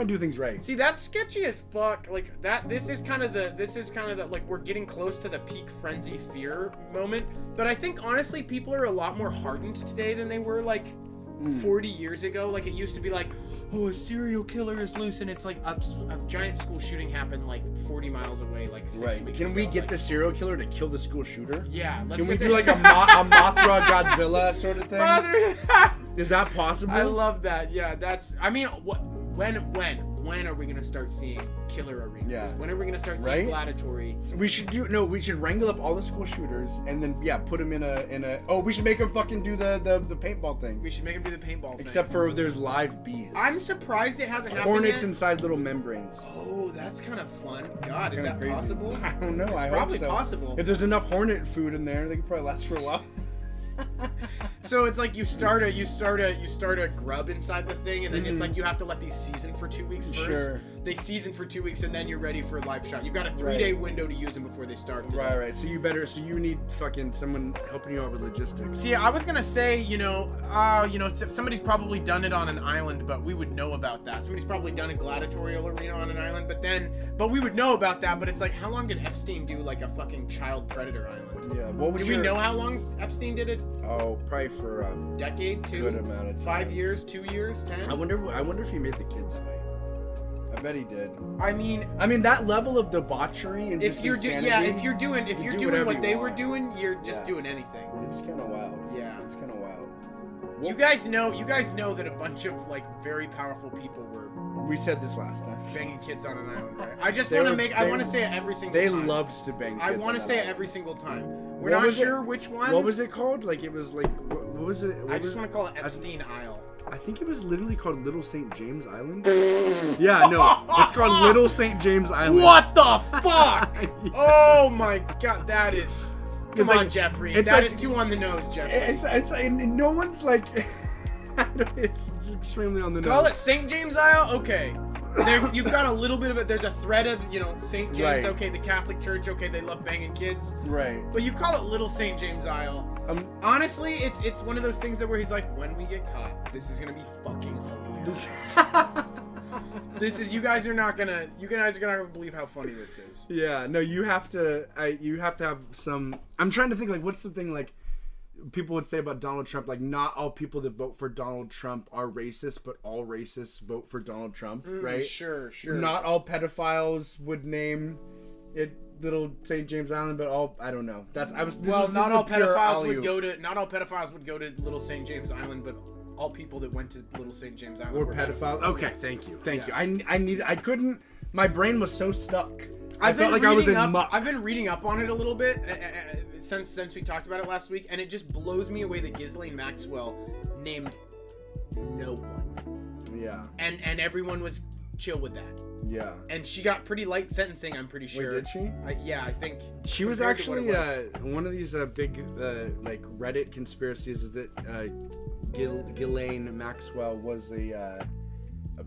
do things right. See, that's sketchy as fuck. Like that. This is kind of the like we're getting close to the peak frenzy fear moment. But I think honestly, people are a lot more hardened today than they were like 40 years ago. Like it used to be like, oh, a serial killer is loose, and it's like a giant school shooting happened like 40 miles away, like 6 weeks Can ago. we get the serial killer to kill the school shooter? Yeah. Can we do like a Mothra Godzilla sort of thing? Is that possible? I love that. Yeah, that's. I mean, when are we gonna start seeing killer arenas? Yeah. When are we gonna start seeing gladiatory? We should wrangle up all the school shooters and then put them in a. Oh, we should make them fucking do the paintball thing. We should make them do the paintball thing. Except for there's live bees. I'm surprised it hasn't happened Hornets yet. inside little membranes. Oh, that's kind of fun. God, is that crazy. possible? I don't know. It's probably possible. If there's enough hornet food in there, they could probably last for a while. So it's like you start a grub inside the thing, and then it's like you have to let these season for 2 weeks first. Sure. They season for 2 weeks, and then you're ready for a live shot. You've got a 3-day window to use them before they start. Right. So you need fucking someone helping you out with logistics. See, I was gonna say, somebody's probably done it on an island, but we would know about that. Somebody's probably done a gladiatorial arena on an island, but we would know about that. But it's like, how long did Epstein do like a fucking child predator island? Yeah. Do we know how long Epstein did it? Oh, probably for a decade, 2, good amount of time. 5 years, 2 years, 10. I wonder if he made the kids fight. I bet he did. I mean that level of debauchery and if you're doing what they were doing, you're just doing anything. It's kind of wild. Yeah, it's kind of wild. You guys know that a bunch of like very powerful people were. We said this last time. Banging kids on an island, right? I just want to I want to say it every single time. They loved to bang kids. I want to say it every single time. We're not sure which ones. What was it called? Like it was like what was it? I just want to call it Epstein Isle. I think it was literally called Little St. James Island. Yeah, no, it's called Little St. James Island. What the fuck? Oh my god, that is. Come on, Jeffrey. That is too on the nose, Jeffrey. It's no one's like. It's extremely on the nose. Call it St. James Isle? Okay. You've got a little bit of it. There's a thread of, St. James. Right. Okay, the Catholic Church. Okay, they love banging kids. Right. But you call it Little St. James Isle. Honestly, it's one of those things that where he's like, when we get caught, this is gonna be fucking hilarious. You guys are not gonna believe how funny this is. Yeah, no, you have to have some. I'm trying to think, like, what's the thing, like, people would say about Donald Trump, like, not all people that vote for Donald Trump are racist, but all racists vote for Donald Trump, right? Sure. Not all pedophiles would name it Little St. James Island, but all, I don't know. Not all pedophiles would go to Little St. James Island, but all people that went to Little St. James Island were pedophiles. Okay, thank you. I couldn't. My brain was so stuck. I felt like I was in muck. I've been reading up on it a little bit since we talked about it last week, and it just blows me away that Ghislaine Maxwell named no one. Yeah. And everyone was chill with that. Yeah. And she got pretty light sentencing, I'm pretty sure. Wait, did she? Yeah, I think. She was actually one of these big like Reddit conspiracies is that Ghislaine Maxwell was a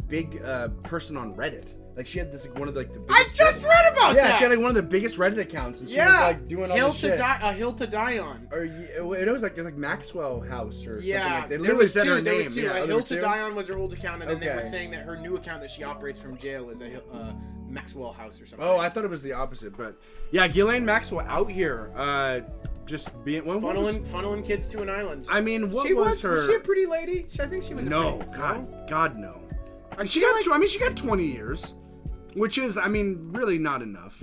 big person on Reddit. Like, she had this, like, one of the, like, the biggest... I just read about that! Yeah, she had, like, one of the biggest Reddit accounts, and she was, like, doing all this shit. A hill to die on. Or, it was like Maxwell House or something like that. They there literally said her name. There was two. Yeah, a hill to die on was her old account, and then they were saying that her new account that she operates from jail is a Maxwell House or something. Oh, I thought it was the opposite, but... Yeah, Ghislaine Maxwell out here, just being... Funneling kids to an island. I mean, was her... Was she a pretty lady? I think she was God, no. She got 20 years. Which is, I mean, really not enough.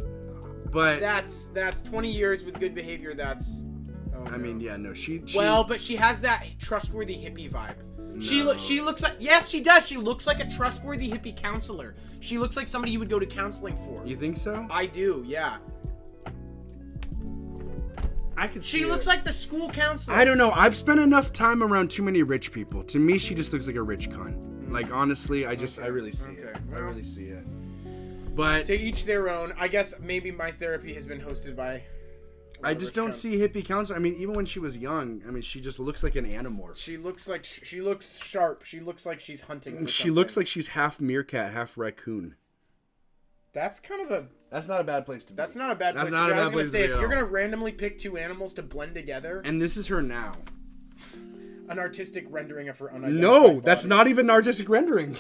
But that's 20 years with good behavior. That's. Oh, no. I mean, yeah, no, she. Well, but she has that trustworthy hippie vibe. No. She looks like, yes, she does. She looks like a trustworthy hippie counselor. She looks like somebody you would go to counseling for. You think so? I do. Yeah. I could see She looks like the school counselor. I don't know. I've spent enough time around too many rich people. To me, she just looks like a rich cunt. Like, honestly, I really see it. Well, I really see it. But to each their own. I guess maybe my therapy has been hosted by. I just don't see hippie counselor. I mean, even when she was young, I mean, she just looks like an animorph. She looks sharp. She looks like she's hunting. She looks like she's half meerkat, half raccoon. That's kind of a. That's not a bad place to be. That's not a bad place to be. I was gonna say, if you're gonna randomly pick two animals to blend together. And this is her now. An artistic rendering of her unidentified No, that's body. not even an artistic rendering.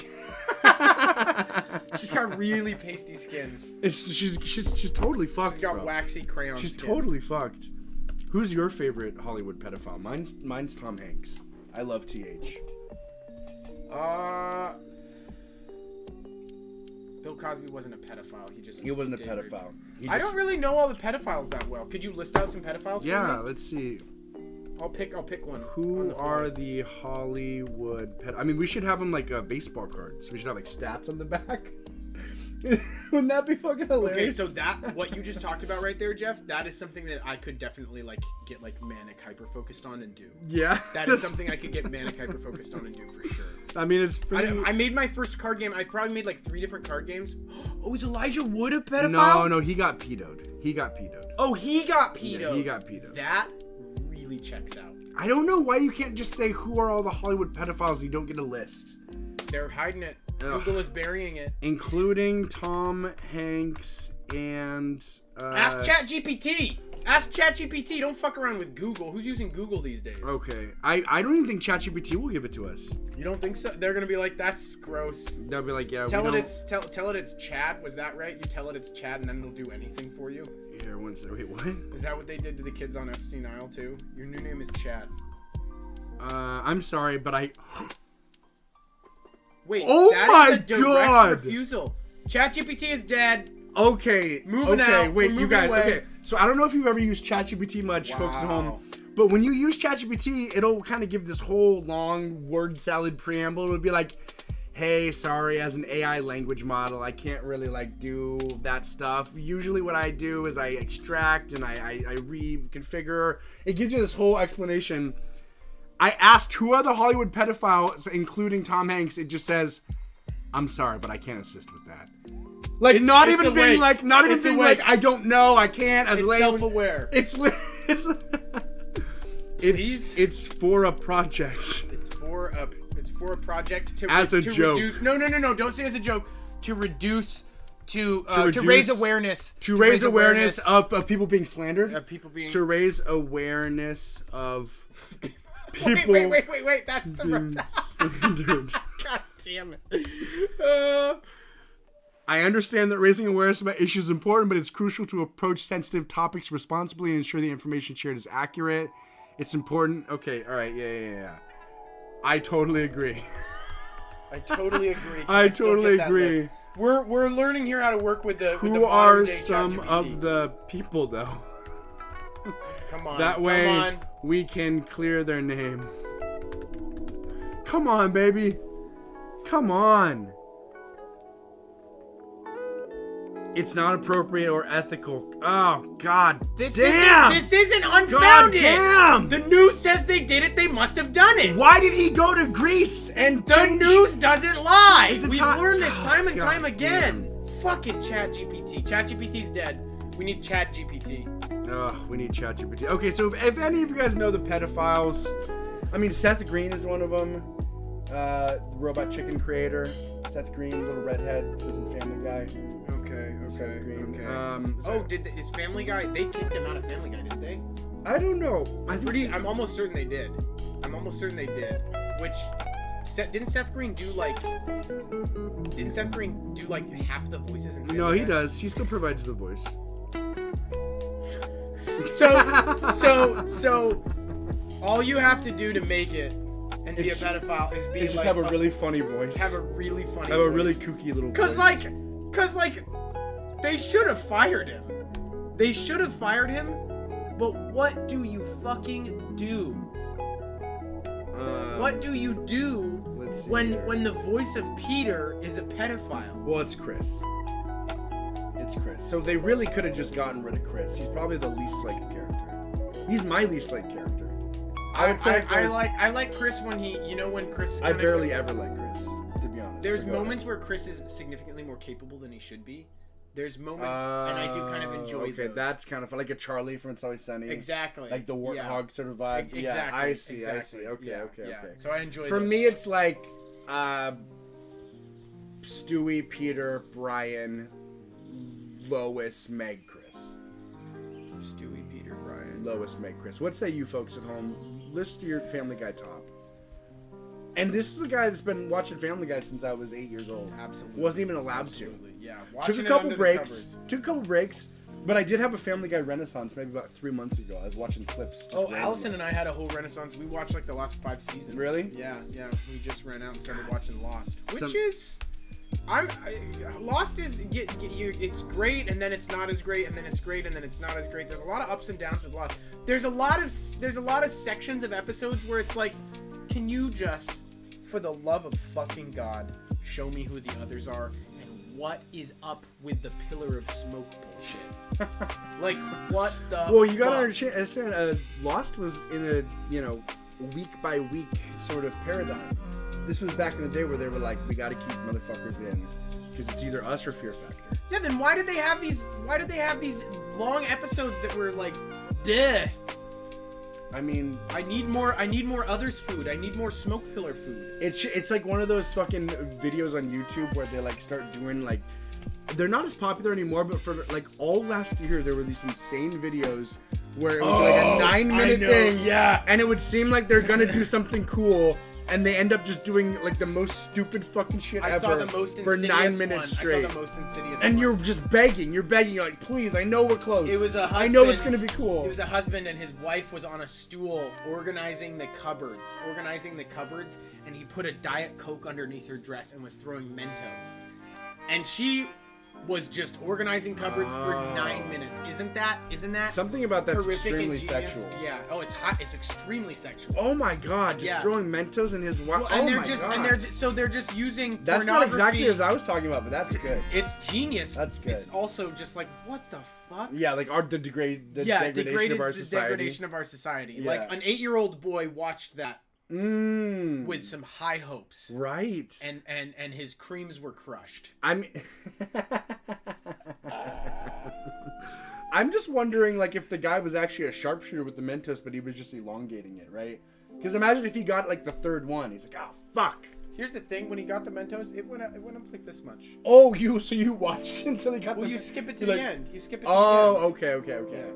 She's got really pasty skin. She's totally fucked. She's got bro. waxy crayon She's skin. totally fucked. Who's your favorite Hollywood pedophile? Mine's Tom Hanks. I love TH. Bill Cosby wasn't a pedophile. He wasn't a pedophile. I don't really know all the pedophiles that well. Could you list out some pedophiles? Yeah, for me? let's see. I'll pick one. Who are the Hollywood I mean, we should have them like baseball cards. We should have like stats on the back. Wouldn't that be fucking hilarious? Okay, so what you just talked about right there, Jeff, that is something that I could definitely like get like manic hyper focused on and do. Yeah. That is something I could get manic hyper focused on and do for sure. I mean, it's pretty... I made my first card game. I probably made like 3 different card games. Oh, is Elijah Wood a pedophile? No, he got pedoed. Oh, he got pedoed. Yeah, he got pedoed. That really checks out. I don't know why you can't just say who are all the Hollywood pedophiles and you don't get a list. They're hiding it. Ugh. Google is burying it. Including Tom Hanks and... Ask ChatGPT. Ask ChatGPT. Don't fuck around with Google. Who's using Google these days? Okay. I don't even think ChatGPT will give it to us. You don't think so? They're going to be like, that's gross. They'll be like, yeah, tell it it's Chad. Was that right? You tell it it's Chad and then it'll do anything for you? Here, one second. Wait, what? Is that what they did to the kids on FC Nile too? Your new name is Chad. I'm sorry, but I... Wait, oh that my is a direct God! refusal. ChatGPT is dead. Okay. Moving out. Wait, We're you guys. away. Okay. So I don't know if you've ever used ChatGPT much, folks at home. But when you use ChatGPT, it'll kind of give this whole long word salad preamble. It'll be like, hey, sorry, as an AI language model, I can't really like do that stuff. Usually what I do is I extract and I reconfigure. It gives you this whole explanation. I asked who are the Hollywood pedophiles, including Tom Hanks. It just says, I'm sorry, but I can't assist with that. Like, not even being like, I don't know, I can't. As it's self-aware. It's for a project. It's for a project to as a joke. Reduce, no, don't say as a joke. To reduce to raise awareness. To raise awareness of people being slandered. Of people being. To raise awareness of people. Wait. That's the. Dude. God damn it. I understand that raising awareness about issues is important, but it's crucial to approach sensitive topics responsibly and ensure the information shared is accurate. It's important. Okay, all right, yeah. I totally agree. I totally agree. I totally agree. We're learning here how to work with the. Who with the are modern-day some ChatGPT. of the people, though? Come on. That way, come on. we can clear their name. Come on, baby. Come on. It's not appropriate or ethical. Oh, God This damn. isn't unfounded. God damn. The news says they did it. They must have done it. Why did he go to Greece and The news doesn't lie. Is it We've time- learned this time and God time again. Fucking ChatGPT. ChatGPT's dead. We need ChatGPT. Oh, we need ChatGPT. Okay, so if any of you guys know the pedophiles, I mean, Seth Green is one of them. The Robot Chicken creator. Seth Green, little redhead, was in Family Guy. Okay. Seth Green. Is Family Guy? They kicked him out of Family Guy, didn't they? I don't know. I'm almost certain they did. Which didn't Seth Green do like? Didn't Seth Green do like half the voices in Family No, he Guy? does. He still provides the voice. So all you have to do to make it and be a pedophile is be Just like, have a really funny voice. have a really funny Have a voice. really kooky little voice. Cause like they should have fired him. But what do you fucking do? What do you do Let's see when here. the voice of Peter is a pedophile? Well, it's Chris. So they really could have just gotten rid of Chris. He's probably the least liked character. He's my least liked character. I would say I like Chris when Chris. I barely ever like Chris, to be honest. There's moments where Chris is significantly more capable than he should be. There's moments, and I do kind of enjoy Okay, those. that's kind of fun. Like a Charlie from It's Always Sunny. Exactly. Like the warthog sort of vibe. Exactly. Yeah, I see. Exactly. Okay, Yeah, okay. So I enjoy For those. me, it's like Stewie, Peter, Brian, Lois, Meg, Chris. Stewie, Peter, Brian. Lois, Meg, Chris. What say you folks at home? List your Family Guy top. And this is a guy that's been watching Family Guy since I was 8 years old. Absolutely. Wasn't even allowed Absolutely. to. Yeah. Took a couple breaks. But I did have a Family Guy renaissance maybe about 3 months ago. I was watching clips. Just randomly. Allison and I had a whole renaissance. We watched like the last 5 seasons. Really? Yeah. We just ran out and started watching Lost, which Some- is. Lost is it's great and then it's not as great and then it's great and then it's not as great. There's a lot of ups and downs with Lost. There's a lot of sections of episodes where it's like, can you just, for the love of fucking God, show me who the others are and what is up with the pillar of smoke bullshit? Like what the? Well, you gotta fuck? understand. Lost was in a week by week sort of paradigm. This was back in the day where they were like, we gotta keep motherfuckers in because it's either us or Fear Factor. Yeah, then why did they have these long episodes that were like, duh. I mean, I need more others food. I need more smoke pillar food. it's like one of those fucking videos on YouTube where they like start doing like, they're not as popular anymore, but for like all last year there were these insane videos where it would be like a 9-minute thing, yeah, and it would seem like they're gonna do something cool. And they end up just doing like the most stupid fucking shit ever. I saw the most for insidious 9 minutes one. straight. I saw the most insidious And one. you're just begging. You're like, please, I know we're close. It was a husband. I know it's gonna be cool. It was a husband and his wife was on a stool organizing the cupboards, and he put a Diet Coke underneath her dress and was throwing Mentos. And she was just organizing cupboards for 9 minutes. Isn't that something about that's horrific extremely and genius? sexual? Yeah. Oh, it's hot. It's extremely sexual. Oh my god! Just throwing Mentos in his wife. Well, oh and they're my just god! and they're just using. That's not pornography. exactly as I was talking about, but that's good. It's genius. That's good. It's also just like, what the fuck? Yeah, like the degradation of our society. Degradation of our society. Yeah. Like an 8-year-old boy watched that with some high hopes. Right. And his creams were crushed. I'm just wondering, like, if the guy was actually a sharpshooter with the Mentos, but he was just elongating it, right? Because imagine if he got like the third one, he's like, oh fuck. Here's the thing: when he got the Mentos, it went up like this much. Oh, so you watched until he got Well, the... you skip it to like, the end. You skip it to the end. Oh, okay.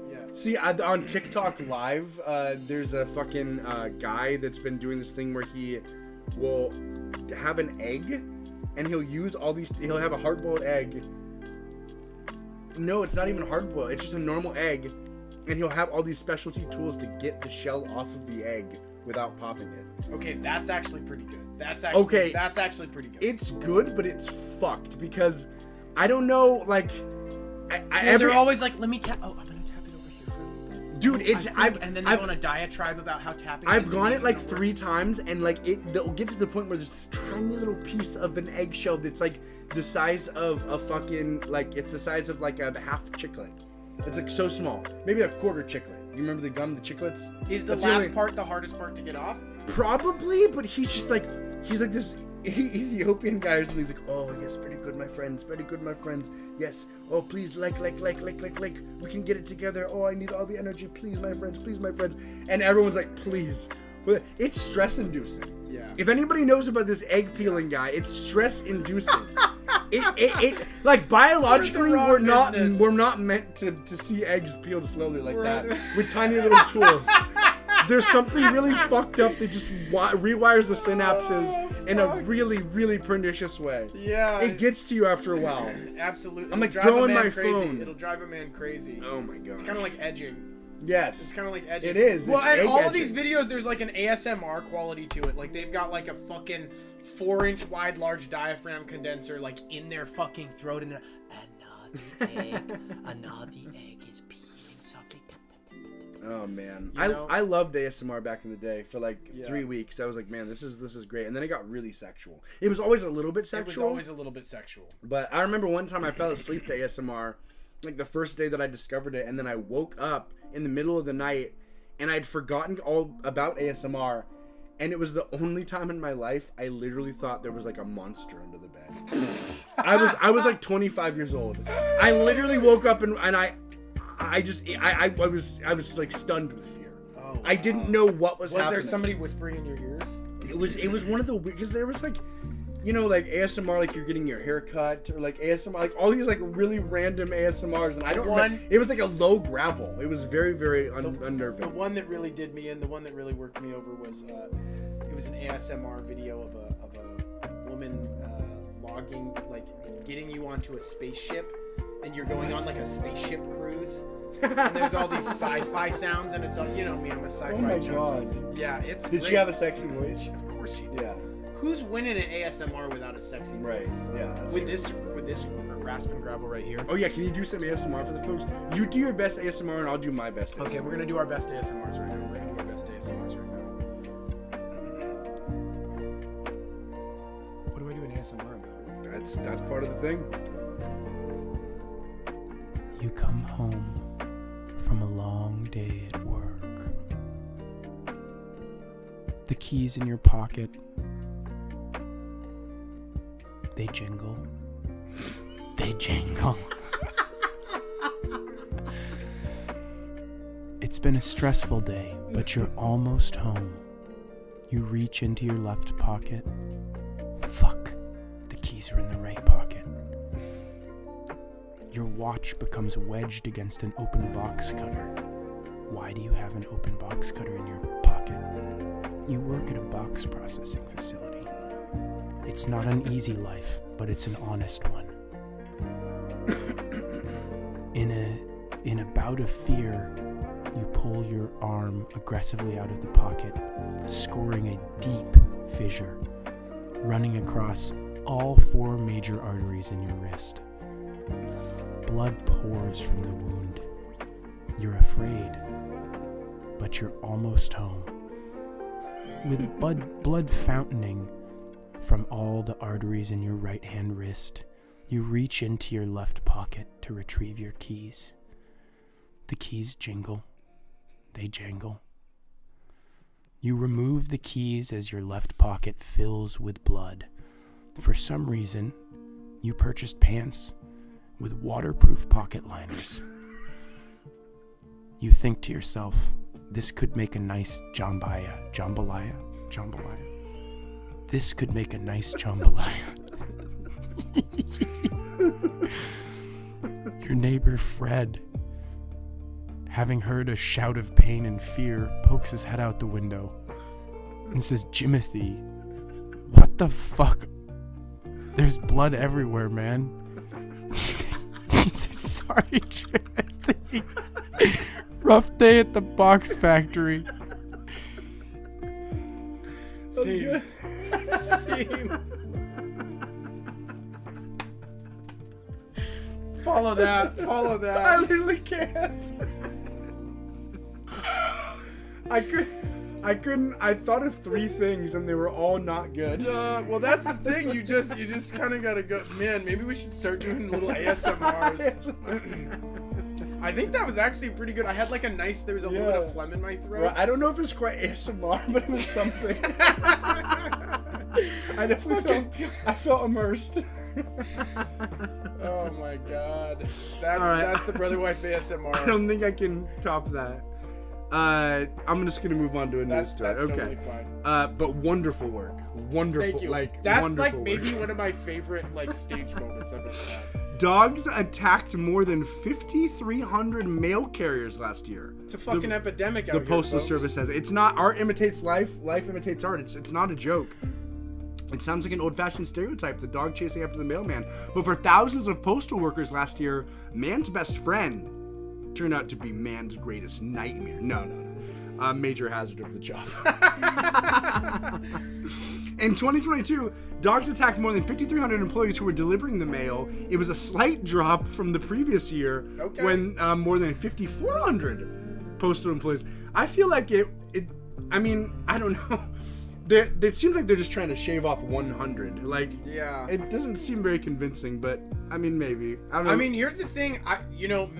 Yeah. See, on TikTok Live, there's a fucking guy that's been doing this thing where he will have an egg, and he'll have a hard-boiled egg. No, it's not even hard-boiled. It's just a normal egg, and he'll have all these specialty tools to get the shell off of the egg without popping it. Okay, that's actually pretty good. That's actually pretty good. It's good, but it's fucked because I don't know, like... they're always like, let me tap... Oh, I'm going to tap it over here for a little bit. Dude, and then they go on a diatribe about how tapping... I've gone it like 3 times, and like they'll get to the point where there's this tiny little piece of an eggshell that's like the size of a fucking... Like, it's the size of like a half chiclet. It's like so small. Maybe a quarter chiclet. You remember the gum, the chiclets? Is the last part the hardest part to get off? Probably, but he's just like... He's like this Ethiopian guy or something. He's like, oh, yes, very good, my friends. Very good, my friends. Yes. Oh, please, like. We can get it together. Oh, I need all the energy. Please, my friends. Please, my friends. And everyone's like, please. It's stress-inducing. Yeah. If anybody knows about this egg peeling guy, it's stress-inducing. it like biologically we're not meant to see eggs peeled slowly like that with tiny little tools. There's something really fucked up that just rewires the synapses in a really, really pernicious way. Yeah. It gets to you after a while. Absolutely. I'm like throwing my crazy. phone. It'll drive a man crazy. Oh my god. It's kind of like edging. Yes. It's kind of like edging. It is. Well, and all edging. of these videos, there's like an ASMR quality to it. Like they've got like a fucking 4-inch wide large diaphragm condenser like in their fucking throat, and another egg is peeling softly. Oh man, You know? I loved ASMR back in the day for like 3 Yeah. weeks. I was like, man, this is great. And then it got really sexual. It was always a little bit sexual. It was always a little bit sexual. But I remember one time I fell asleep to ASMR, like the first day that I discovered it, and then I woke up in the middle of the night, and I'd forgotten all about ASMR, and it was the only time in my life I literally thought there was like a monster under the bed. I was like 25 years old. I literally woke up and I was like stunned with fear. Oh, wow. I didn't know what was happening. Was there somebody whispering in your ears? It was one of the, because there was like, you know, like ASMR, like you're getting your hair cut, or like ASMR, like all these like really random ASMRs, and I don't remember. It was like a low gravel. It was very, very unnerving. The one that really did me in, the one that really worked me over was, it was an ASMR video of a woman logging, like getting you onto a spaceship, and you're going on like a spaceship cruise. And there's all these sci-fi sounds, and it's like, you know me, I'm a sci-fi junkie. Oh my god. Yeah, it's Did great. she have a sexy voice? Of course she did. Yeah. Who's winning an ASMR without a sexy voice? Right. Yeah. With this rasp and gravel right here. Oh yeah, can you do some ASMR for the folks? You do your best ASMR and I'll do my best ASMR. Okay, we're gonna do our best ASMRs right now. We're gonna do our best ASMRs right now. What do I do an ASMR about? That's part of the thing. You come home from a long day at work. The keys in your pocket. They jingle. They jingle. It's been a stressful day, but you're almost home. You reach into your left pocket. Fuck. The keys are in the right pocket. Your watch becomes wedged against an open box cutter. Why do you have an open box cutter in your pocket? You work at a box processing facility. It's not an easy life, but it's an honest one. In a bout of fear, you pull your arm aggressively out of the pocket, scoring a deep fissure, running across all 4 major arteries in your wrist. Blood pours from the wound. You're afraid, but you're almost home. With blood fountaining from all the arteries in your right hand wrist, you reach into your left pocket to retrieve your keys. The keys jingle. They jangle. You remove the keys as your left pocket fills with blood. For some reason, you purchased pants with waterproof pocket liners. You think to yourself, this could make a nice jambalaya. This could make a nice jambalaya. Your neighbor Fred, having heard a shout of pain and fear, pokes his head out the window and says, Jimothy, what the fuck? There's blood everywhere, man. He says, sorry, Jimothy. Rough day at the box factory. Same. Follow that. I literally can't. I couldn't. I thought of 3 things and they were all not good. Well, that's the thing. You just kind of gotta go. Man, maybe we should start doing little ASMRs. I think that was actually pretty good. I had like there was a little bit of phlegm in my throat. Well, I don't know if it was quite ASMR, but it was something. I definitely felt immersed. Oh my god. That's the Brotherwife ASMR. I don't think I can top that. I'm just gonna move on to a new story. That's okay. Totally fine. But wonderful work. Wonderful. Thank you. That's like work. maybe one of my favorite stage moments I've ever had. Dogs attacked more than 5,300 mail carriers last year. It's a fucking epidemic out here. here, The Postal folks. Service says it's not art imitates life, life imitates art. It's not a joke. It sounds like an old-fashioned stereotype, the dog chasing after the mailman. But for thousands of postal workers last year, man's best friend turned out to be man's greatest nightmare. No. Major hazard of the job. In 2022, dogs attacked more than 5,300 employees who were delivering the mail. It was a slight drop from the previous year when more than 5,400 postal employees. I feel like I don't know. It seems like they're just trying to shave off 100. It doesn't seem very convincing, but I mean, maybe. I don't know. Here's the thing.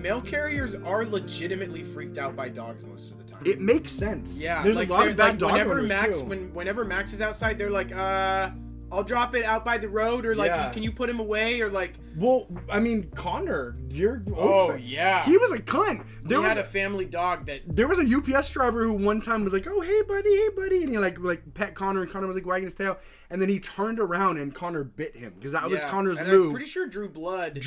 Mail carriers are legitimately freaked out by dogs most of the time. It makes sense. Yeah, there's a lot of bad dog whenever owners Max, too. Whenever Max is outside, they're like, I'll drop it out by the road, or can you put him away, or like. Well, Connor, your yeah, he was a cunt. He had a family dog that. There was a UPS driver who one time was like, "Oh, hey buddy," and he like pet Connor, and Connor was like wagging his tail, and then he turned around and Connor bit him because that was Connor's move. I'm pretty sure drew blood.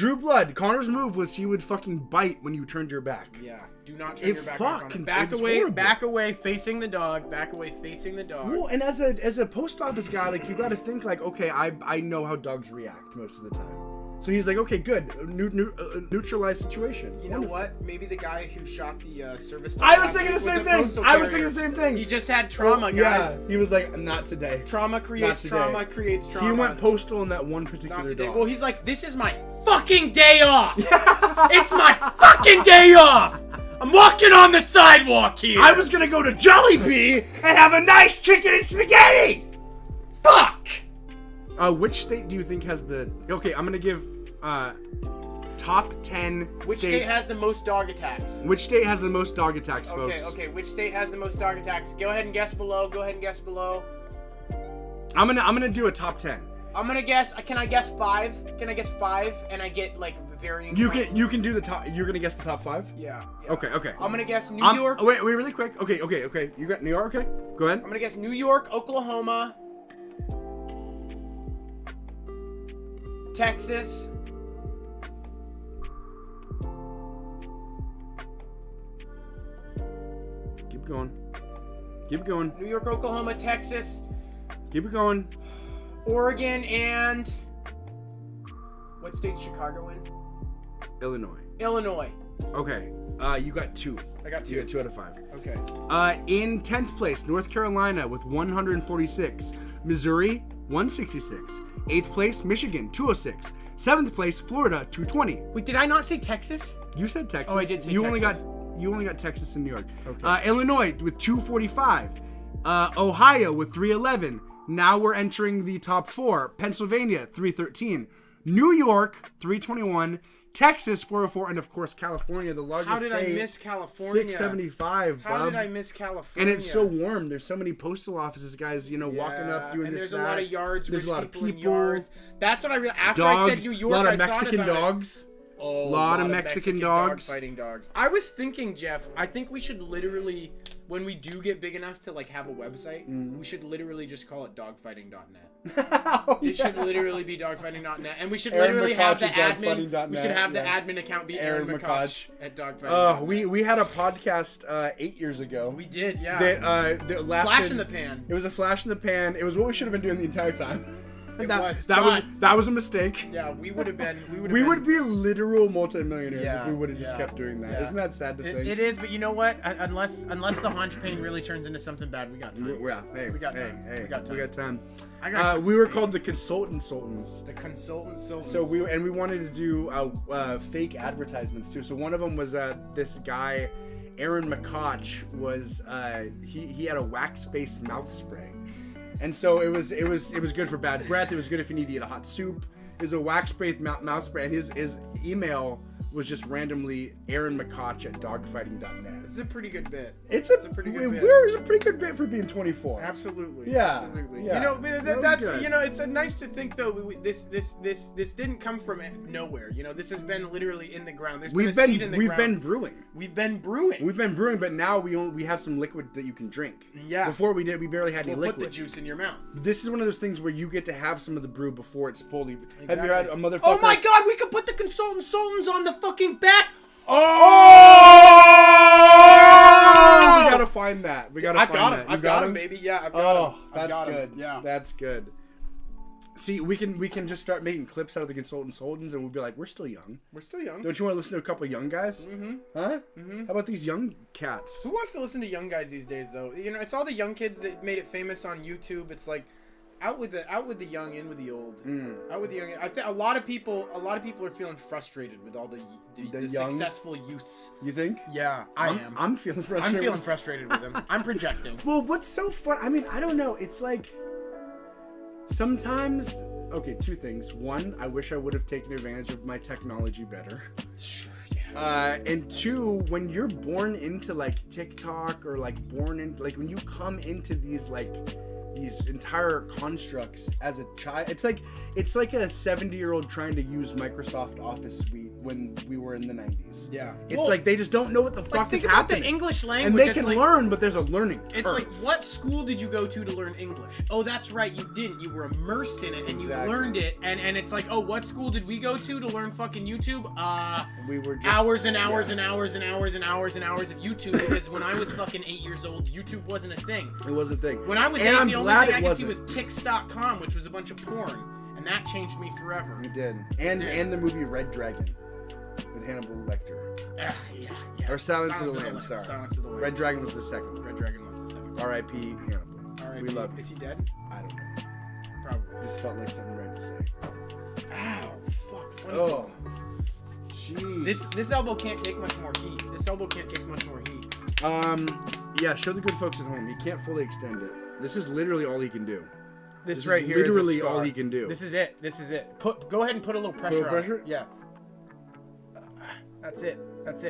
Connor's move was he would fucking bite when you turned your back. Yeah, do not turn your back. Back away, facing the dog. Back away, facing the dog. Well, and as a post office guy, like you got to think like, okay, I know how dogs react most of the time. So he's like, okay, good, neutralized situation. You know what? Maybe the guy who shot the service. I was thinking the same thing. He just had trauma, guys. Yeah, he was like, not today. Trauma creates trauma. He went postal in that one particular dog. Well, he's like, this is my fucking day off. It's my fucking day off. I'm walking on the sidewalk here. I was gonna go to Jollibee and have a nice chicken and spaghetti. Fuck. Which state do you think has the? Okay, I'm gonna give top 10 Which states. state has the most dog attacks? Which state has the most dog attacks, folks? Okay. Which state has the most dog attacks? Go ahead and guess below. I'm gonna do a top 10. I'm gonna guess. Can I guess 5? Can I guess 5 and I get like varying? You can do the top. You're gonna guess the top 5? Yeah. Okay. I'm gonna guess New York. Wait, really quick. Okay. You got New York. Okay, go ahead. I'm gonna guess New York, Oklahoma, Texas. Keep going. New York, Oklahoma, Texas. Keep it going. Oregon and what state's Chicago in? Illinois. Okay. You got 2. I got 2. You got 2 out of 5. Okay. In 10th place, North Carolina with 146. Missouri, 166. 8th place, Michigan, 206. 7th place, Florida, 220. Wait, did I not say Texas? You said Texas. Oh, I did say Texas. You only got Texas and New York. Okay. Illinois with 245. Ohio with 311. Now we're entering the top 4. Pennsylvania, 313. New York, 321. Texas, 404. And, of course, California, the largest state. How did I miss California? 675, How did I miss California? And it's so warm. There's so many postal offices, guys, walking up, doing and this, there's a lot of yards. There's a lot of people. In yards. That's what I really... After dogs, I said New York, a lot of I Mexican thought about dogs. It. Oh, a lot of Mexican dogs. Fighting dogs. I was thinking, Jeff, I think we should literally when we do get big enough to like have a website, we should literally just call it dogfighting.net. It should literally be dogfighting.net, and we should literally have the admin. We should have the admin account be Aaron McCotch at dogfighting. We had a podcast 8 years ago. We did, yeah. That lasted, flash in the pan. It was a flash in the pan. It was what we should have been doing the entire time. That was a mistake. Yeah, we would be literal multimillionaires if we would have just kept doing that. Yeah. Isn't that sad to think? It is, but you know what? Unless the haunch pain really turns into something bad, we got time. Yeah, we got time. We got time. We were called the Consultant Sultans. The Consultant Sultans. So we wanted to do fake advertisements too. So one of them was this guy, Aaron McCotch, was he had a wax-based mouth spray. And so it was good for bad breath. It was good if you need to eat a hot soup. It was a wax-based mouth spray, and his email was just randomly Aaron McCotch at dogfighting.net. It's a pretty good bit. It's a pretty good bit. It's a pretty good bit for being 24. Absolutely. Yeah. Absolutely. Yeah. You know, that's good. You know, it's nice to think though. This didn't come from nowhere. You know, this has been literally in the ground. We've been brewing. We've been brewing, but now we have some liquid that you can drink. Yeah. Before we barely had any liquid. Put the juice in your mouth. This is one of those things where you get to have some of the brew before it's fully. Exactly. Have you had a motherfucker? Oh my God! We could put the Consultant Sultans on the fucking back. Oh! We gotta find that. I've got him, baby. Yeah, I've got him. That's good. Yeah, that's good. See, we can just start making clips out of the Consultant Sultans, and we'll be like, we're still young. Don't you want to listen to a couple of young guys? Mm-hmm. Huh? Mm-hmm. How about these young cats? Who wants to listen to young guys these days, though? You know, it's all the young kids that made it famous on YouTube. It's like. Out with the young, in with the old. Out with the young. I think a lot of people are feeling frustrated with all the young, successful youths. You think? Yeah, I am. I'm feeling frustrated. I'm feeling frustrated with them. I'm projecting. Well, what's so fun? I mean, I don't know. It's like sometimes. Okay, two things. One, I wish I would have taken advantage of my technology better. Sure. Yeah. And two, when you're born into like TikTok or like when you come into these entire constructs as a child, it's like a 70-year-old trying to use Microsoft Office Suite when we were in the 90s. Yeah. It's like they just don't know what the fuck is happening. Think about the English language. And they can learn, but there's a learning curve. It's like, what school did you go to learn English? Oh, that's right, you didn't. You were immersed in it and you learned it. And it's like, oh, what school did we go to learn fucking YouTube? We were just hours and hours and hours and hours and hours and hours of YouTube, because when I was fucking 8 years old, YouTube wasn't a thing. It wasn't a thing. When I was 8, the only thing I could see was Tix.com, which was a bunch of porn, and that changed me forever. It did. And the movie Red Dragon with Hannibal Lecter. Yeah. Or Silence of the Lambs, sorry. Silence of the Lambs. Red Dragon was the second. R.I.P. Hannibal. R.I.P. We love him. Is he dead? I don't know. Probably. Just felt like something right to say. Ow, fuck. Funny. Oh. Jeez. This elbow can't take much more heat. Yeah, show the good folks at home. He can't fully extend it. This is literally all he can do. This right is here literally is a scar. all he can do. This is it. Go ahead and put a little pressure on it. Yeah. That's it. That's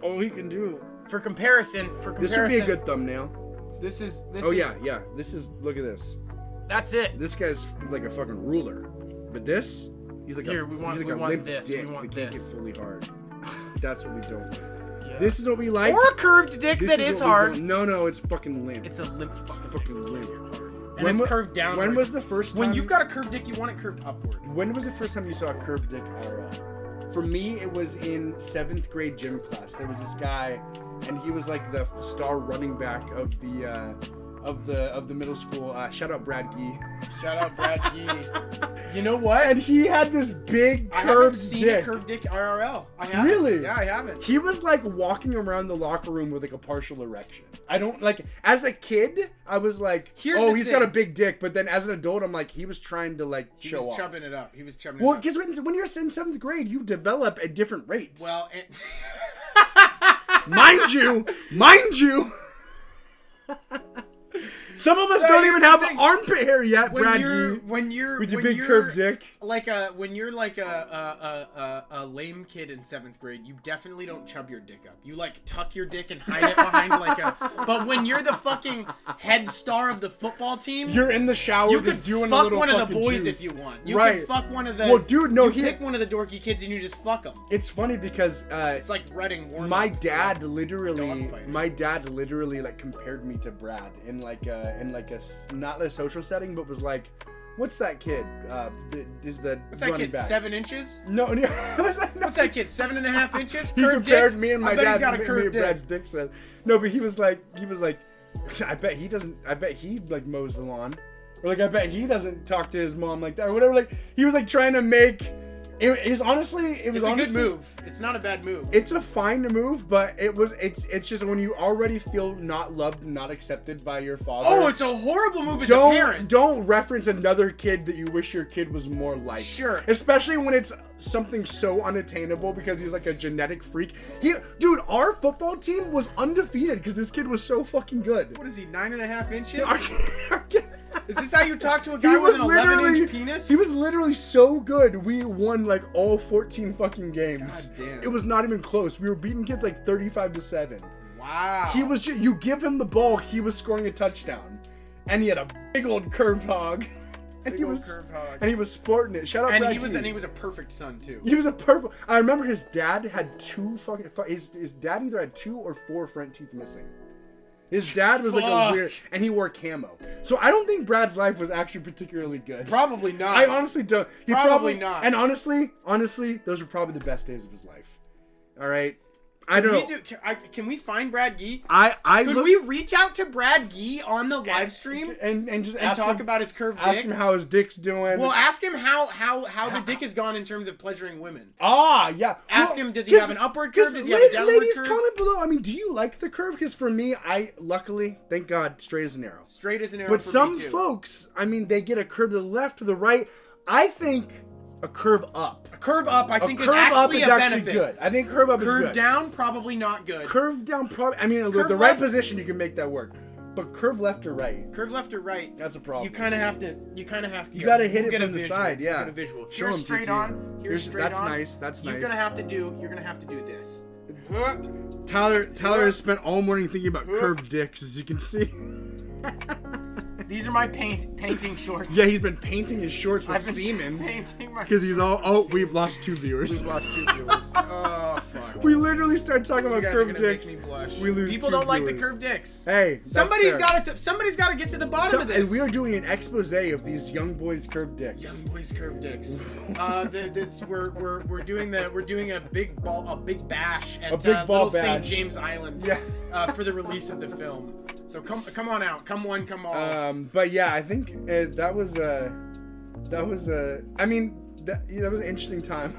all he can do. For comparison. This would be a good thumbnail. This is. Yeah. This is. Look at this. That's it. This guy's like a fucking ruler, but this, he's like we want this. Dick. We want they this. Can't get fully hard. That's what we don't like. Yeah. This is what we like. Or a curved dick that is hard. No, it's fucking limp. It's a limp fucking limp. And it's curved down. When was the first time? When you've got a curved dick, you want it curved upward. When was the first time you saw a curved dick IRL? For me, it was in 7th grade gym class. There was this guy, and he was like the star running back of the middle school. Shout out Brad Gee. You know what? And he had this big curved dick. I haven't seen a curved dick IRL. I haven't. Really? Yeah, I haven't. He was like walking around the locker room with like a partial erection. I don't like. As a kid, I was like, he's got a big dick. But then as an adult, I'm like, he was trying to like show off. He was chubbing it up. Well, because when you're in 7th grade, you develop at different rates. Well, mind you. Some of us don't even have armpit hair yet, Brad. When you're with your big curved dick. When you're like a lame kid in 7th grade, you definitely don't chub your dick up. You like tuck your dick and hide it behind But when you're the fucking head star of the football team, you're in the shower you just could doing fuck a little one of the fucking boys juice. if you want. You Right. can fuck one of the. Well, dude, no, you pick one of the dorky kids and you just fuck them. It's funny because It's like Reading warm. my dad literally like compared me to Brad in like a not a social setting, but was like, what's that kid? Is the What's that kid? back. 7 inches? No, What's that kid? 7.5 inches? He Curved compared dick? me and my I bet dad. He's got a me curved and dick. Brad's dick said. No, but he was like, I bet he doesn't. I bet he like mows the lawn, or like I bet he doesn't talk to his mom like that, or whatever. Like he was like trying to make. It's a good move. It's not a bad move. It's a fine move, but it's just when you already feel not loved, not accepted by your father. Oh, it's a horrible move as a parent. Don't reference another kid that you wish your kid was more like. Sure. Especially when it's something so unattainable because he's like a genetic freak. Dude, our football team was undefeated because this kid was so fucking good. What is he, 9.5 inches? Our kid- Is this how you talk to a guy with an 11-inch penis? He was literally so good. We won like all 14 fucking games. God damn. It was not even close. We were beating kids like 35-7. Wow. He was you give him the ball, he was scoring a touchdown. And he had a big old curved hog. And he was sporting it. Shout out and Brad he was Key. and he was a perfect son too. He was a perfect. I remember his dad had two fucking his dad either had 2 or 4 front teeth missing. His dad was like a weird, and he wore camo. So I don't think Brad's life was actually particularly good. Probably not. I honestly don't. He Probably not. And honestly, those were probably the best days of his life. All right. I don't know. Can we find Brad Gee? Could we reach out to Brad Gee on the live stream and just talk about his curved dick? Ask him how his dick's doing. Well, ask him how the dick has gone in terms of pleasuring women. Yeah. Ask him, does he have an upward curve? Does he have a downward ladies, curve? comment below. I mean, do you like the curve? Because for me, luckily, thank God, straight as an arrow. Straight as an arrow. But for some me too. folks, I mean, they get a curve to the left, to the right. I think a curve up. A curve up, I think, is curve up actually is a actually benefit. good. I think curve up is good. Curve down, probably not good. Curve down, probably. I mean, Curve the right left- position, you can make that work. But curve left or right. Curve left or right. That's a problem. You kind of have to. You gotta hit it from the side. Yeah. Get a visual. Show Here's him, straight TT. on. Here's straight on. That's nice. That's nice. You're gonna have to do this. Tyler has spent all morning thinking about curved dicks, as you can see. These are my painting shorts. Yeah, he's been painting his shorts with semen. Because he's all, we've lost 2 viewers. We've lost 2 viewers. Oh, fuck. We literally start talking about curved dicks. We lose People 2 don't like the viewers. curved dicks. Hey, somebody's got to get to the bottom of this. And we are doing an expose of these young boys' curved dicks. Young boys' curved dicks. We're doing a big bash at Little St. James Island. Yeah. For the release of the film. So come on out. Come one, come all. But yeah, I think that was I mean, that was an interesting time.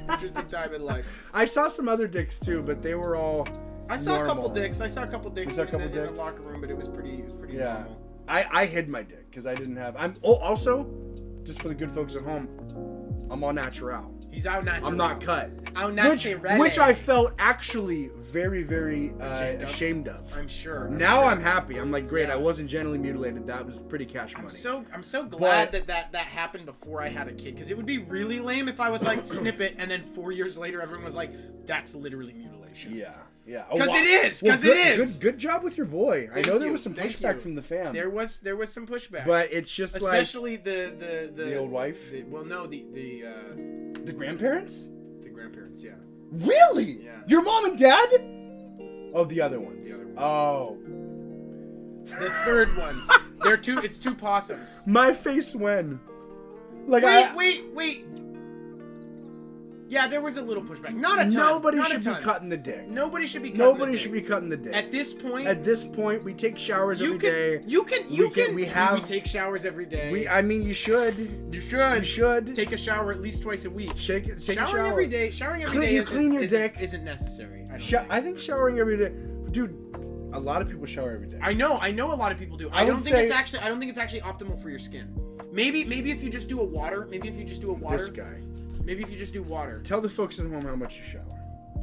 Interesting time in life. I saw some other dicks too, but they were all I saw normal. a couple dicks in the dicks? locker room, but it was pretty Yeah. normal. I hid my dick because I didn't have. Also, just for the good folks at home, I'm all natural. He's out natural. I'm not cut. Which I felt actually very, very ashamed of. I'm sure. Now I'm happy. I'm like, great. I wasn't genitally mutilated. That was pretty cash money. I'm so glad that happened before I had a kid, because it would be really lame if I was like snip it and then 4 years later everyone was like, that's literally mutilation. Yeah. Because it is. Good job with your boy. I know there was some pushback from the fam. There was some pushback. But it's just especially the old wife. The grandparents. The grandparents, yeah. Really? Yeah. Your mom and dad? Oh, the other ones. Oh. The third ones. It's 2 possums. My face when? Like wait. Yeah, there was a little pushback. Not a ton. Nobody should be cutting the dick. Nobody should be cutting the dick. At this point, we take showers every day. We take showers every day. You should. You should. Take a shower at least twice a week. Take a shower. Showering every day You clean your dick. Isn't necessary. I think showering every day. Dude, a lot of people shower every day. I know a lot of people do. I don't think it's actually optimal for your skin. Maybe if you just do a water. This guy. Maybe if you just do water. Tell the folks at home how much you shower.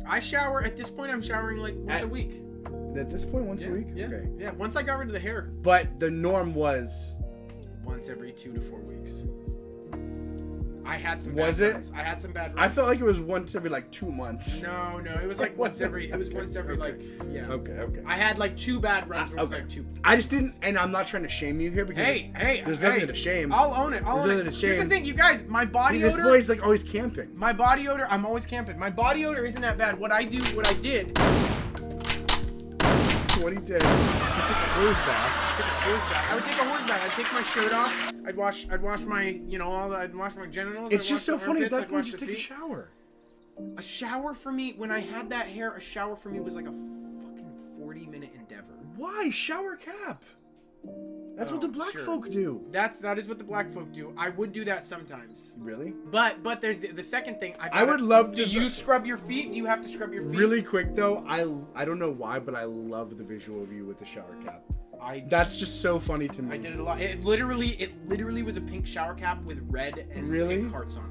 I shower, at this point I'm showering like once a week. At this point, once a week? Yeah. Okay. Yeah, once I got rid of the hair. But the norm was? Once every 2 to 4 weeks. I had some Was bad it? runs. I had some bad runs. I felt like it was once every like 2 months. No, it was like once every like, yeah. Okay. I had like 2 bad runs where it was like 2. I just didn't, and I'm not trying to shame you here because there's nothing to shame. I'll own it. There's nothing to shame. Here's the thing, you guys, my body This odor. boy's like always camping. My body odor, I'm always camping. My body odor isn't that bad. What I did. What he did, he took a hose bath. I would take a horse bath. I'd take my shirt off. I'd wash my, I'd wash my genitals. It's I'd just wash so my funny armpits, that I'd we wash just the take a feet. shower. A shower for me, when I had that hair, a shower for me was like a fucking 40-minute endeavor. Why shower cap? That's what the black sure. folk do. That is what the black folk do. I would do that sometimes. Really? But there's the second thing. I would love to. Do you scrub your feet? Do you have to scrub your feet? Really quick though, I don't know why, but I love the visual of you with the shower cap. That's just so funny to me. I did it a lot. It literally was a pink shower cap with red and pink hearts on it.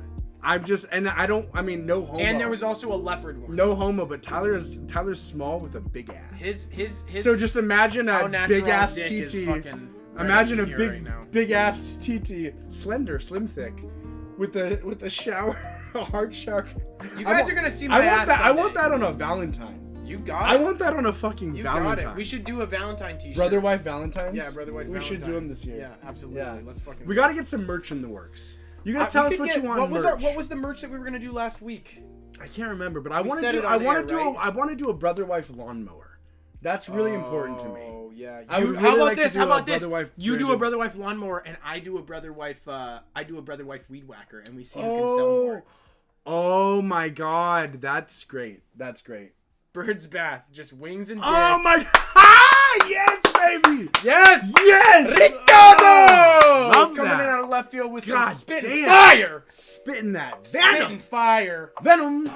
No homo. And there was also a leopard one. No homo, but Tyler's small with a big ass. His So just imagine a big ass TT. Imagine a big ass TT, slender, slim, thick, with the shower, a hard shower. You guys are gonna see my ass. I want that on a Valentine. You got it. I want that on a fucking you Valentine. Got it. We should do a Valentine t-shirt. Brother-wife Valentines? Yeah, brother-wife Valentines. We should do them this year. Yeah, absolutely. Yeah. Let's fucking. We gotta get some merch in the works. You guys tell us what you want. What was the merch that we were gonna do last week? I can't remember, but I want to do a brother-wife lawnmower. That's really important to me. Oh yeah. How about this? You do a brother-wife lawnmower, and I do a brother-wife weed whacker, and we see who can sell more. Oh my God, that's great. That's great. Bird's bath, just wings and dick. Oh my! Yes, baby. Yes. Ricardo. Love coming that. in out of left field with some spitting fire. Spitting that venom. Spitting fire. Venom.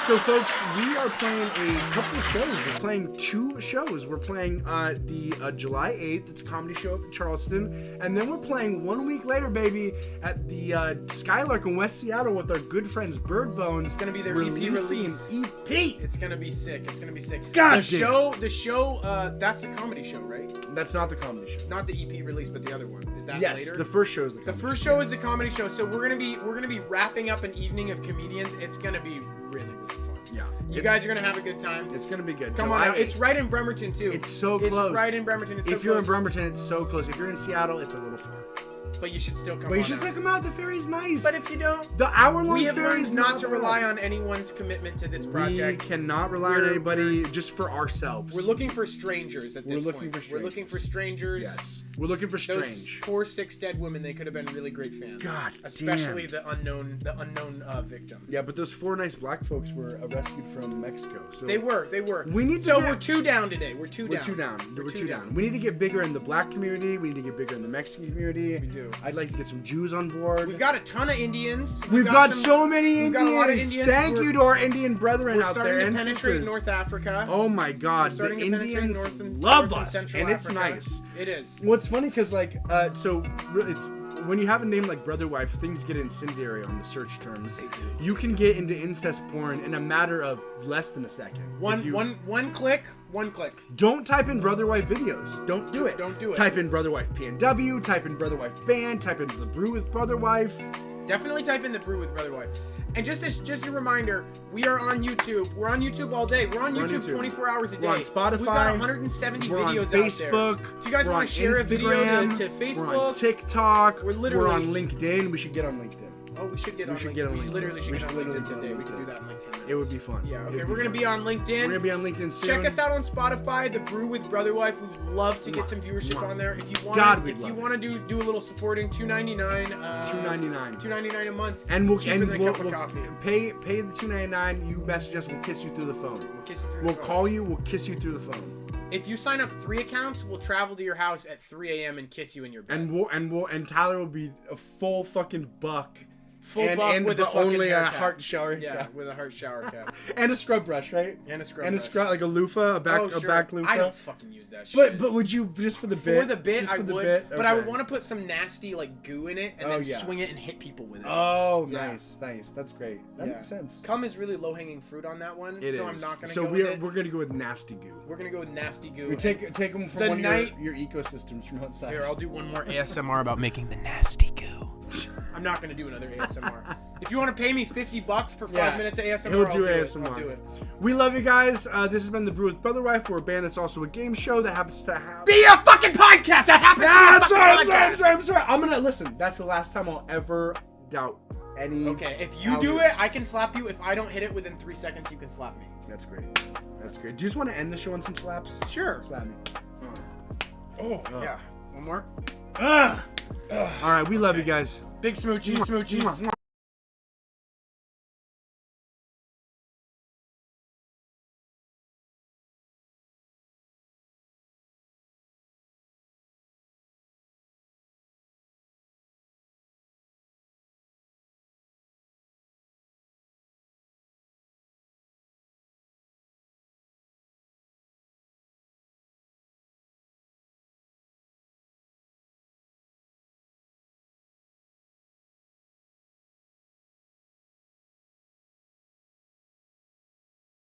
So folks, we are playing a couple of shows. We're playing 2 shows. We're playing the July 8th. It's a comedy show at the Charleston. And then we're playing 1 week later, baby, at the Skylark in West Seattle with our good friends Bird Bones. It's going to be their EP release. An EP. It's going to be sick. It's going to be sick. God The show, that's the comedy show, right? That's not the comedy show. Not the EP release, but the other one. Is that later? Yes, the first show is the comedy show. The first show is the comedy show. So we're gonna be wrapping up an evening of comedians. It's gonna be really, really fun. Yeah. You guys are gonna have a good time. It's gonna be good. Come on out. It's right in Bremerton too. It's so close. It's right in Bremerton. If you're in Bremerton, it's so close. If you're in Seattle, it's a little far. But you should still come. But you should still come out. The ferry's nice. But if you don't, the hour-long we have ferry learned is not to rely on anyone's commitment to this project. We cannot rely on anybody just for ourselves. We're looking for strangers at this point. We're looking for strangers. Yes. We're looking for strange. Those poor 6 dead women. They could have been really great fans. God, especially the unknown victim. Yeah, but those 4 nice black folks were rescued from Mexico. So they were. We need to. So we're 2 down today. We're 2 down. We're two down. We need to get bigger in the black community. We need to get bigger in the Mexican community. We do. I'd like to get some Jews on board. We've got a ton of Indians. We've got so many Indians. We've got a lot of Indians. Thank you to our Indian brethren out there. We're starting to penetrate North Africa. Oh my God, the Indians love us, and it's nice. It is. What's funny because it's when you have a name like Brotherwife, things get incendiary on the search terms. You can get into incest porn in a matter of less than a second. One click. Don't type in Brotherwife videos. Don't do it. Don't do it. Type in Brotherwife PNW. Type in Brotherwife band. Type in the Brew with Brotherwife. Definitely type in the Brew with Brotherwife. And just a reminder, we are on YouTube. We're on YouTube all day. We're on YouTube 24 hours a day. We're on Spotify. We've got 170 videos on out there. Facebook. If you guys want to share a video to Facebook. We're on TikTok. We're on LinkedIn. We should get on LinkedIn. Oh, we should get on LinkedIn. We literally should get on LinkedIn today. We can do that in like 10 minutes. It would be fun. Yeah, okay. We're going to be on LinkedIn. We're going to be on LinkedIn soon. Check us out on Spotify, The Brew with Brotherwife. We would love to get some viewership on there. If you want to do a little supporting, $2.99. $2.99 a month. And we'll pay the $2.99. You message us. We'll kiss you through the phone. We'll call you. We'll kiss you through the phone. If you sign up 3 accounts, we'll travel to your house at 3 a.m. and kiss you in your bed. And Tyler will be a full fucking buck. Buck with a only a haircut. heart shower. Yeah, with a heart shower cap. And a scrub brush, right? And a scrub brush. Like a loofah, a back loofah. I don't fucking use that shit. But would you just for the bit? For the bit, just I would. Okay. But I would want to put some nasty like goo in it and then swing it and hit people with it. Oh, nice. That's great. That makes sense. Cum is really low hanging fruit on that one, so I'm not gonna. So we're gonna go with nasty goo. We're gonna go with nasty goo. We take them from one of your ecosystems from outside. Here, I'll do one more ASMR about making the nasty goo. I'm not gonna do another ASMR. If you want to pay me $50 for 5 Yeah, minutes of ASMR, he'll I'll do do ASMR. it. I'll do it. We love you guys. This has been the Brew with Brotherwife. We're a band that's also a game show that happens to have. Be a fucking podcast. That happens. I'm sorry. I'm gonna listen. That's the last time I'll ever doubt any. Okay, if you do it, I can slap you. If I don't hit it within 3 seconds, you can slap me. That's great. That's great. Do you just want to end the show on some slaps? Sure. Slap me. Yeah. One more. All right, we love you guys. Big smoochie, smoochies.